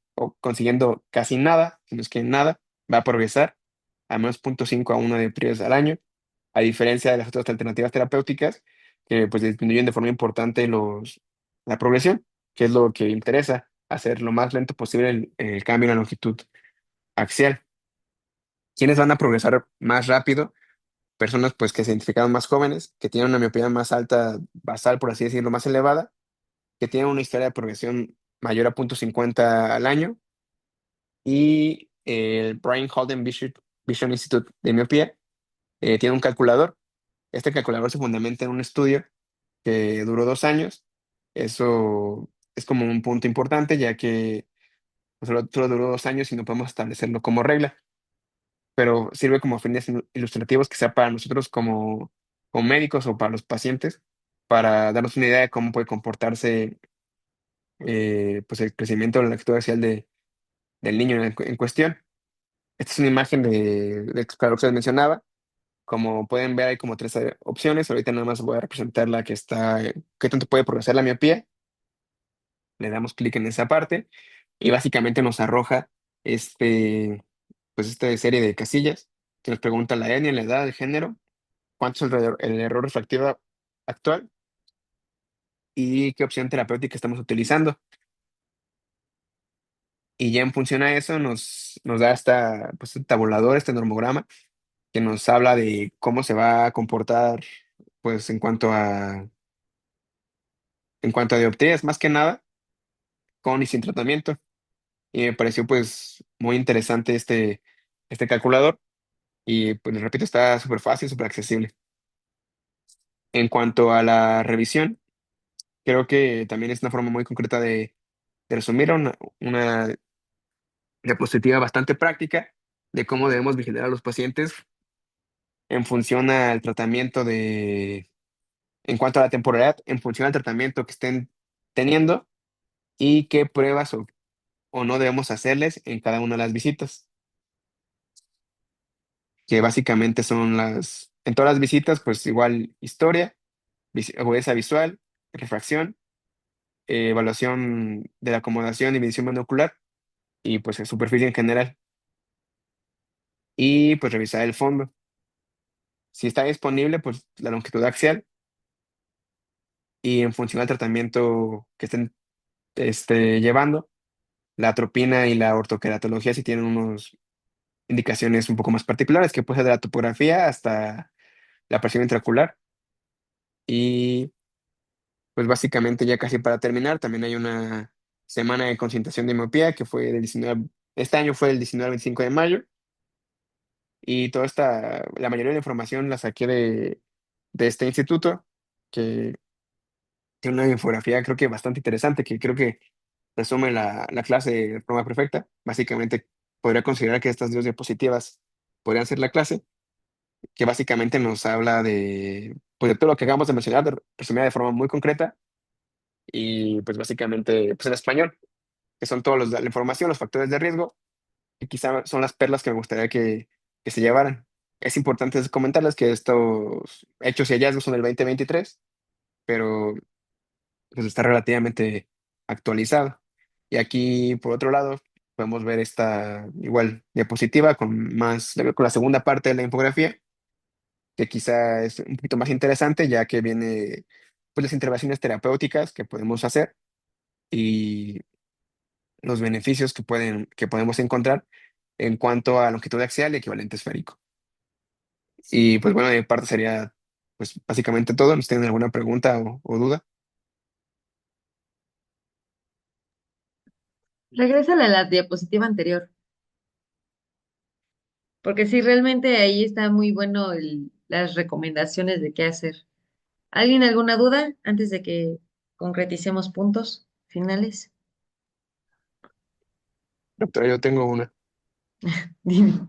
consiguiendo casi nada, sino es que nada va a progresar a menos 0,5 a 1 de prioridades al año, a diferencia de las otras alternativas terapéuticas que pues disminuyen de forma importante la progresión, que es lo que interesa, hacer lo más lento posible el cambio en la longitud axial. ¿Quiénes van a progresar más rápido? Personas pues que se identificaron más jóvenes, que tienen una miopía más alta, basal, por así decirlo, más elevada, que tienen una historia de progresión mayor a 0,50 al año, y el Brian Holden Vision Institute de miopía tiene un calculador. Este calculador se fundamenta en un estudio que duró 2 años. Eso es como un punto importante, ya que pues, solo duró 2 años y no podemos establecerlo como regla, pero sirve como fines ilustrativos, que sea para nosotros como médicos o para los pacientes, para darnos una idea de cómo puede comportarse pues el crecimiento de la longitud axial del niño en cuestión. Esta es una imagen del calor que les mencionaba. Como pueden ver, hay como tres opciones. Ahorita nada más voy a representar la que está, qué tanto puede progresar la miopía. Le damos clic en esa parte y básicamente nos arroja pues esta serie de casillas que nos pregunta la etnia, la edad, el género, cuánto es el error refractivo actual y qué opción terapéutica estamos utilizando. Y ya en función a eso nos da pues, este tabulador, este normograma, que nos habla de cómo se va a comportar pues en cuanto a dioptrías, más que nada, con y sin tratamiento. Y me pareció pues muy interesante este calculador y pues les repito, está súper fácil, súper accesible. En cuanto a la revisión, creo que también es una forma muy concreta de resumir una diapositiva bastante práctica de cómo debemos vigilar a los pacientes en función al tratamiento en cuanto a la temporalidad, en función al tratamiento que estén teniendo y qué pruebas o no debemos hacerles en cada una de las visitas, que básicamente en todas las visitas, pues igual historia, agudeza visual, refracción, evaluación de la acomodación y medición monocular y pues en superficie en general, y pues revisar el fondo. Si está disponible, pues la longitud axial y en función al tratamiento que estén llevando, la atropina y la ortoqueratología si tienen unas indicaciones un poco más particulares, que puede ser de la topografía hasta la presión intraocular. Y pues básicamente ya casi para terminar, también hay una semana de concientización de miopía que fue este año fue el 19 al 25 de mayo, y la mayoría de la información la saqué de este instituto, que tiene una infografía creo que bastante interesante, que creo que resume la clase de forma perfecta. Básicamente podría considerar que estas dos diapositivas podrían ser la clase, que básicamente nos habla pues, de todo lo que acabamos de mencionar, resumida de forma muy concreta y pues básicamente pues, en español, que son todos la información, los factores de riesgo, que quizá son las perlas que me gustaría que se llevaran. Es importante comentarles que estos hechos y hallazgos son del 2023, pero pues está relativamente actualizado. Y aquí, por otro lado, podemos ver esta igual diapositiva con la segunda parte de la infografía, que quizá es un poquito más interesante, ya que viene pues las intervenciones terapéuticas que podemos hacer y los beneficios que podemos encontrar en cuanto a longitud axial y equivalente esférico. Y pues bueno, de mi parte sería pues básicamente todo. ¿Nos tienen alguna pregunta o duda? Regrésale a la diapositiva anterior, porque sí, realmente ahí está muy bueno las recomendaciones de qué hacer. ¿Alguien alguna duda antes de que concreticemos puntos finales? Doctora, yo tengo una. Dime.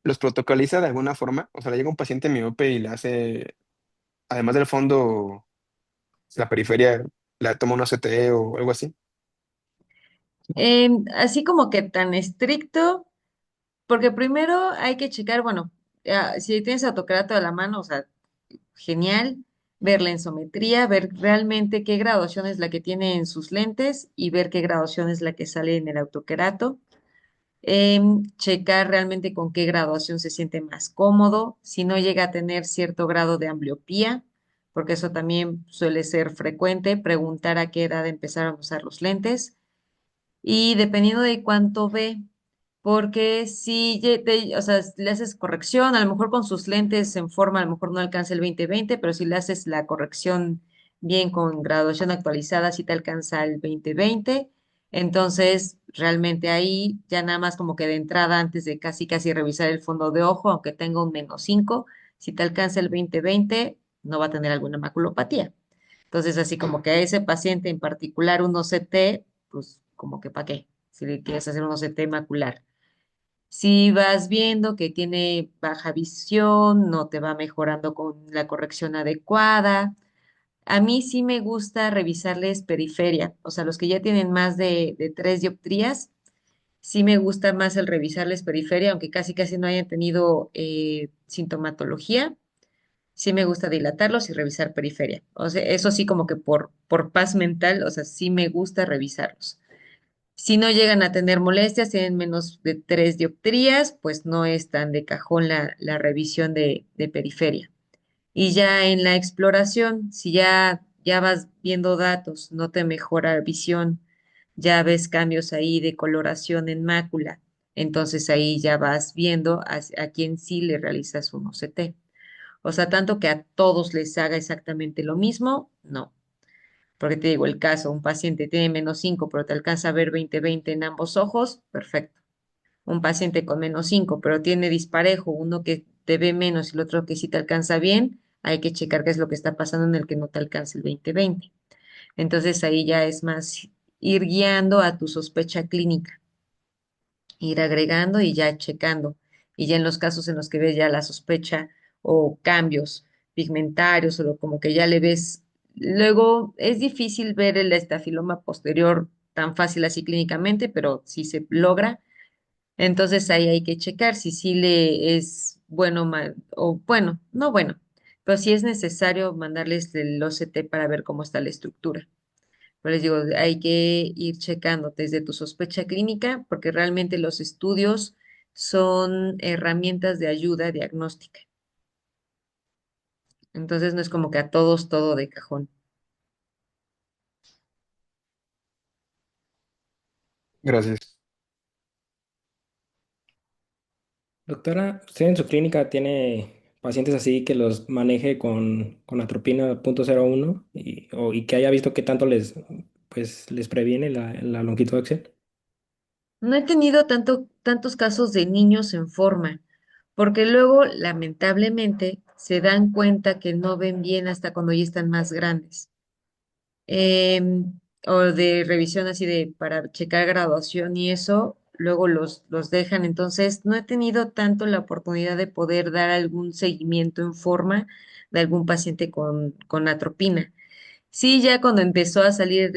¿Los protocoliza de alguna forma? O sea, le llega un paciente miope y le hace, además del fondo, la periferia, le toma una CTE o algo así. Así como que tan estricto, porque primero hay que checar, bueno, si tienes autocrato a la mano, o sea, genial, ver la ensometría, ver realmente qué graduación es la que tiene en sus lentes y ver qué graduación es la que sale en el autoquerato. Checar realmente con qué graduación se siente más cómodo, si no llega a tener cierto grado de ambliopía, porque eso también suele ser frecuente, preguntar a qué edad empezaron a usar los lentes y dependiendo de cuánto ve, porque si o sea, le haces corrección, a lo mejor con sus lentes en forma, a lo mejor no alcanza el 20/20, pero si le haces la corrección bien con graduación actualizada, sí te alcanza el 20/20. Entonces, realmente ahí ya nada más como que de entrada, antes de casi casi revisar el fondo de ojo, aunque tenga un -5, si te alcanza el 20/20, no va a tener alguna maculopatía. Entonces, así como que a ese paciente en particular, un OCT, pues como que para qué, si le quieres hacer un OCT macular. Si vas viendo que tiene baja visión, no te va mejorando con la corrección adecuada. A mí sí me gusta revisarles periferia, o sea, los que ya tienen más de 3 dioptrías, sí me gusta más el revisarles periferia, aunque casi casi no hayan tenido sintomatología. Sí me gusta dilatarlos y revisar periferia. O sea, eso sí como que por paz mental, o sea, sí me gusta revisarlos. Si no llegan a tener molestias, tienen menos de 3 dioptrías, pues no es tan de cajón la revisión de periferia. Y ya en la exploración, si ya vas viendo datos, no te mejora visión, ya ves cambios ahí de coloración en mácula, entonces ahí ya vas viendo a quién sí le realizas un OCT. O sea, tanto que a todos les haga exactamente lo mismo, no. Porque te digo, el caso, un paciente tiene -5, pero te alcanza a ver 20/20 en ambos ojos, perfecto. Un paciente con -5, pero tiene disparejo, uno que te ve menos y el otro que sí te alcanza bien, hay que checar qué es lo que está pasando en el que no te alcanza el 20/20. Entonces ahí ya es más ir guiando a tu sospecha clínica, ir agregando y ya checando. Y ya en los casos en los que ves ya la sospecha o cambios pigmentarios como que ya le ves, luego es difícil ver el estafiloma posterior tan fácil así clínicamente, pero si se logra, entonces ahí hay que checar si sí le es bueno o bueno, no bueno, pero si es necesario mandarles el OCT para ver cómo está la estructura. Pero les digo, hay que ir checando desde tu sospecha clínica, porque realmente los estudios son herramientas de ayuda diagnóstica. Entonces no es como que a todos todo de cajón. Gracias. Doctora, ¿usted en su clínica tiene pacientes así que los maneje con atropina 0.01 y que haya visto qué tanto les previene la longitud axial? No he tenido tantos casos de niños en forma, porque luego, lamentablemente, se dan cuenta que no ven bien hasta cuando ya están más grandes. O de revisión así de para checar graduación y eso, luego los dejan. Entonces, no he tenido tanto la oportunidad de poder dar algún seguimiento en forma de algún paciente con atropina. Sí, ya cuando empezó a salir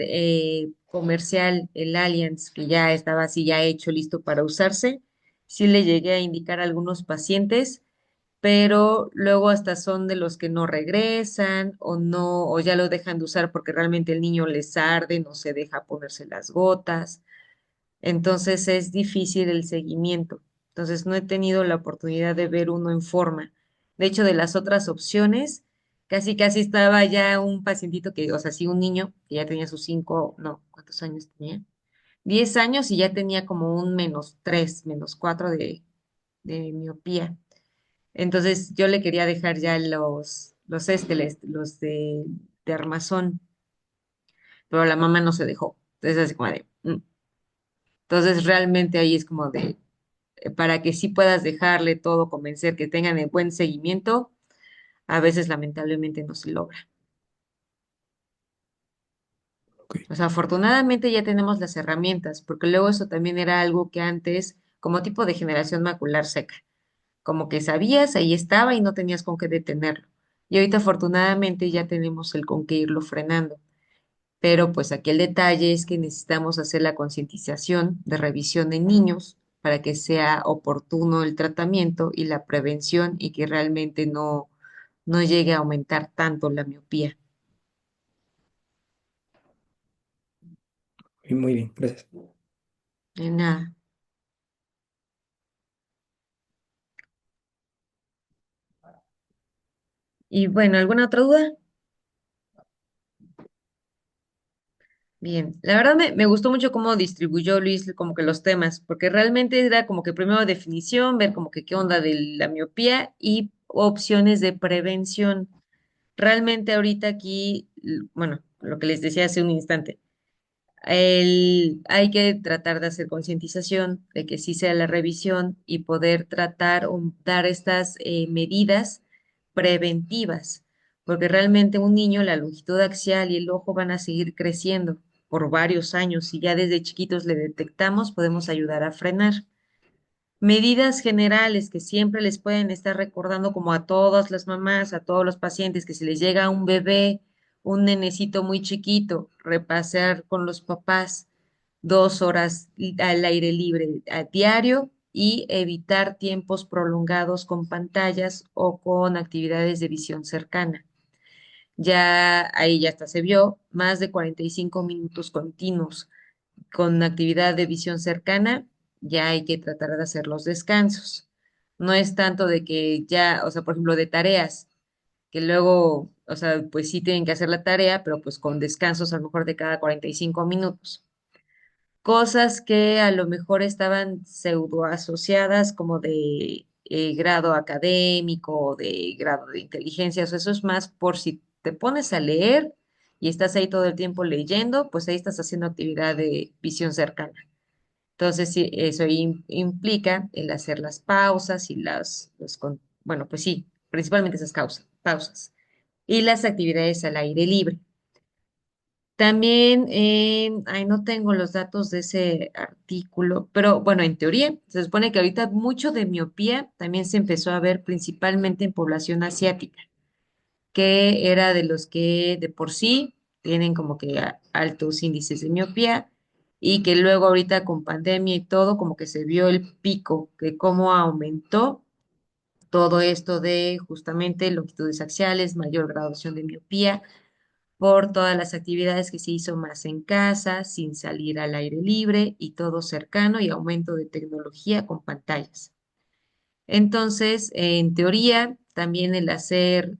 comercial el Allianz, que ya estaba así ya hecho, listo para usarse, sí le llegué a indicar a algunos pacientes, pero luego hasta son de los que no regresan o no, o ya lo dejan de usar porque realmente el niño les arde, no se deja ponerse las gotas. Entonces es difícil el seguimiento. Entonces no he tenido la oportunidad de ver uno en forma. De hecho, de las otras opciones, Casi, casi estaba ya un pacientito que, o sea, sí, un niño que ya tenía sus 5, no, ¿cuántos años tenía? 10 años y ya tenía como un -3, -4 de miopía. Entonces yo le quería dejar ya los ésteles, los de armazón, pero la mamá no se dejó. Entonces así como de, Entonces realmente ahí es como de, para que sí puedas dejarle todo, convencer que tengan el buen seguimiento, a veces lamentablemente no se logra. Ok. O sea, afortunadamente ya tenemos las herramientas, porque luego eso también era algo que antes, como tipo de generación macular seca, como que sabías, ahí estaba y no tenías con qué detenerlo. Y ahorita afortunadamente ya tenemos el con qué irlo frenando. Pero pues aquí el detalle es que necesitamos hacer la concientización de revisión en niños para que sea oportuno el tratamiento y la prevención y que realmente no llegue a aumentar tanto la miopía. Y muy bien, gracias. De nada. Y bueno, ¿alguna otra duda? Bien, la verdad me gustó mucho cómo distribuyó Luis como que los temas, porque realmente era como que primero definición, ver como que qué onda de la miopía y opciones de prevención. Realmente ahorita aquí, bueno, lo que les decía hace un instante, hay que tratar de hacer concientización de que sí sea la revisión y poder tratar o dar estas medidas preventivas, porque realmente un niño, la longitud axial y el ojo van a seguir creciendo por varios años y ya desde chiquitos le detectamos, podemos ayudar a frenar. Medidas generales que siempre les pueden estar recordando como a todas las mamás, a todos los pacientes, que si les llega un bebé, un nenecito muy chiquito, repasar con los papás 2 horas al aire libre a diario y evitar tiempos prolongados con pantallas o con actividades de visión cercana. Ya ahí ya hasta se vio más de 45 minutos continuos con actividad de visión cercana, ya hay que tratar de hacer los descansos. No es tanto de que ya, o sea, por ejemplo, de tareas, que luego, o sea, pues sí tienen que hacer la tarea, pero pues con descansos a lo mejor de cada 45 minutos. Cosas que a lo mejor estaban pseudo asociadas como de grado académico o de grado de inteligencia, o sea, eso es más por si te pones a leer y estás ahí todo el tiempo leyendo, pues ahí estás haciendo actividad de visión cercana. Entonces, sí, eso implica el hacer las pausas y bueno, pues sí, principalmente esas pausas y las actividades al aire libre. También, ahí no tengo los datos de ese artículo, pero bueno, en teoría se supone que ahorita mucho de miopía también se empezó a ver principalmente en población asiática, que era de los que de por sí tienen como que altos índices de miopía y que luego ahorita con pandemia y todo como que se vio el pico, que cómo aumentó todo esto de justamente longitudes axiales, mayor graduación de miopía por todas las actividades que se hizo más en casa, sin salir al aire libre y todo cercano y aumento de tecnología con pantallas. Entonces, en teoría, también el hacer,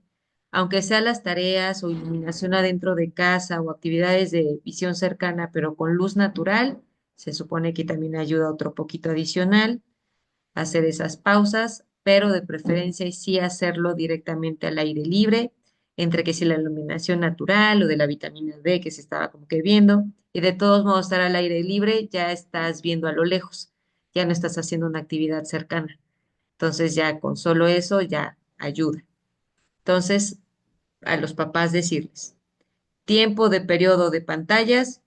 aunque sea las tareas o iluminación adentro de casa o actividades de visión cercana, pero con luz natural, se supone que también ayuda otro poquito adicional hacer esas pausas, pero de preferencia y sí hacerlo directamente al aire libre, entre que si la iluminación natural o de la vitamina D que se estaba como que viendo, y de todos modos estar al aire libre, ya estás viendo a lo lejos, ya no estás haciendo una actividad cercana. Entonces ya con solo eso ya ayuda. Entonces, a los papás decirles, tiempo de periodo de pantallas,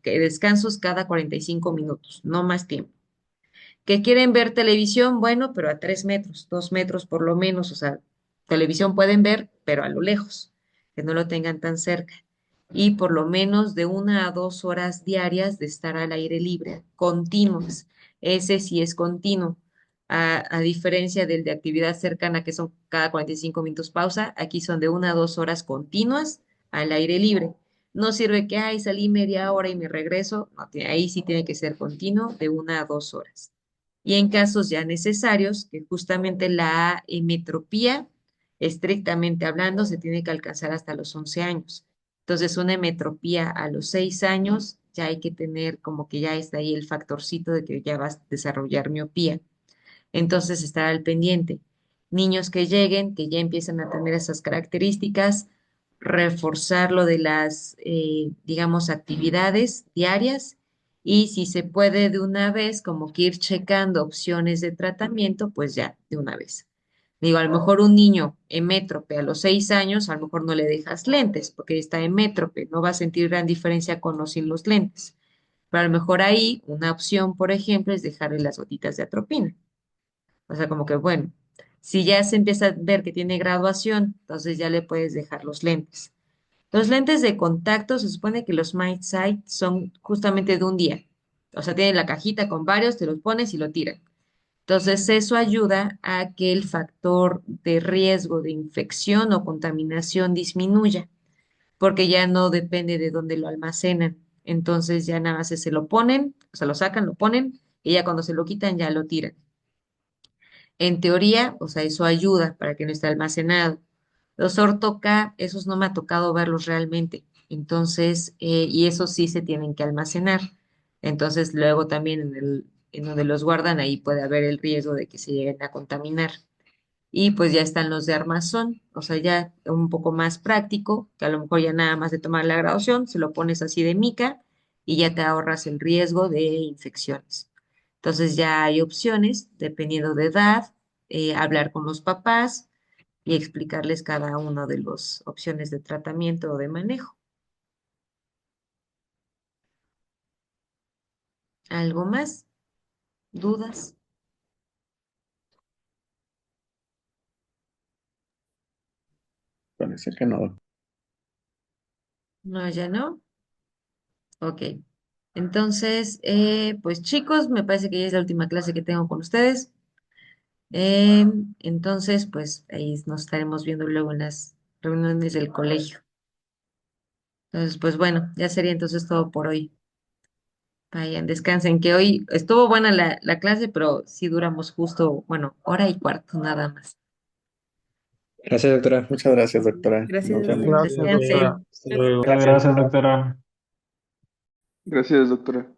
que descansos cada 45 minutos, no más tiempo. ¿Que quieren ver televisión? Bueno, pero a 3 metros, 2 metros por lo menos, o sea, televisión pueden ver, pero a lo lejos, que no lo tengan tan cerca. Y por lo menos de 1 a 2 horas diarias de estar al aire libre, continuas. Ese sí es continuo. A diferencia del de actividad cercana, que son cada 45 minutos pausa, aquí son de 1 a 2 horas continuas al aire libre. No sirve que, ay, salí media hora y me regreso. No, ahí sí tiene que ser continuo de 1 a 2 horas y en casos ya necesarios, que justamente la emetropía estrictamente hablando, se tiene que alcanzar hasta los 11 años. Entonces, una hemetropía a los 6 años, ya hay que tener como que ya está ahí el factorcito de que ya vas a desarrollar miopía. Entonces, estar al pendiente. Niños que lleguen, que ya empiezan a tener esas características, reforzar lo de las, digamos, actividades diarias y si se puede de una vez, como que ir checando opciones de tratamiento, pues ya, de una vez. Digo, a lo mejor un niño hemétrope a los 6 años, a lo mejor no le dejas lentes porque está hemétrope, no va a sentir gran diferencia con o sin los lentes. Pero a lo mejor ahí una opción, por ejemplo, es dejarle las gotitas de atropina. O sea, como que bueno, si ya se empieza a ver que tiene graduación, entonces ya le puedes dejar los lentes. Los lentes de contacto se supone que los Might Sight son justamente de un día. O sea, tienen la cajita con varios, te los pones y lo tiran. Entonces, eso ayuda a que el factor de riesgo de infección o contaminación disminuya, porque ya no depende de dónde lo almacenan. Entonces, ya nada más se lo ponen, o sea, lo sacan, lo ponen, y ya cuando se lo quitan, ya lo tiran. En teoría, o sea, eso ayuda para que no esté almacenado. Los ortoca, esos no me ha tocado verlos realmente. Entonces, y esos sí se tienen que almacenar. Entonces, luego también en donde los guardan, ahí puede haber el riesgo de que se lleguen a contaminar. Y pues ya están los de armazón, o sea, ya un poco más práctico, que a lo mejor ya nada más de tomar la graduación, se lo pones así de mica y ya te ahorras el riesgo de infecciones. Entonces ya hay opciones, dependiendo de edad, hablar con los papás y explicarles cada una de las opciones de tratamiento o de manejo. ¿Algo más? ¿Dudas? Parece que no. No, ya no. Ok. Entonces, pues chicos, me parece que ya es la última clase que tengo con ustedes. Entonces, pues ahí nos estaremos viendo luego en las reuniones del colegio. Entonces, pues bueno, ya sería entonces todo por hoy. Vayan, descansen, que hoy estuvo buena la clase, pero sí duramos justo, bueno, hora y cuarto nada más. Gracias, doctora. Muchas gracias, doctora. Gracias, Nos doctora. vemos. Gracias, doctora. Descansen. Hasta luego. Gracias, doctora. Gracias, doctora.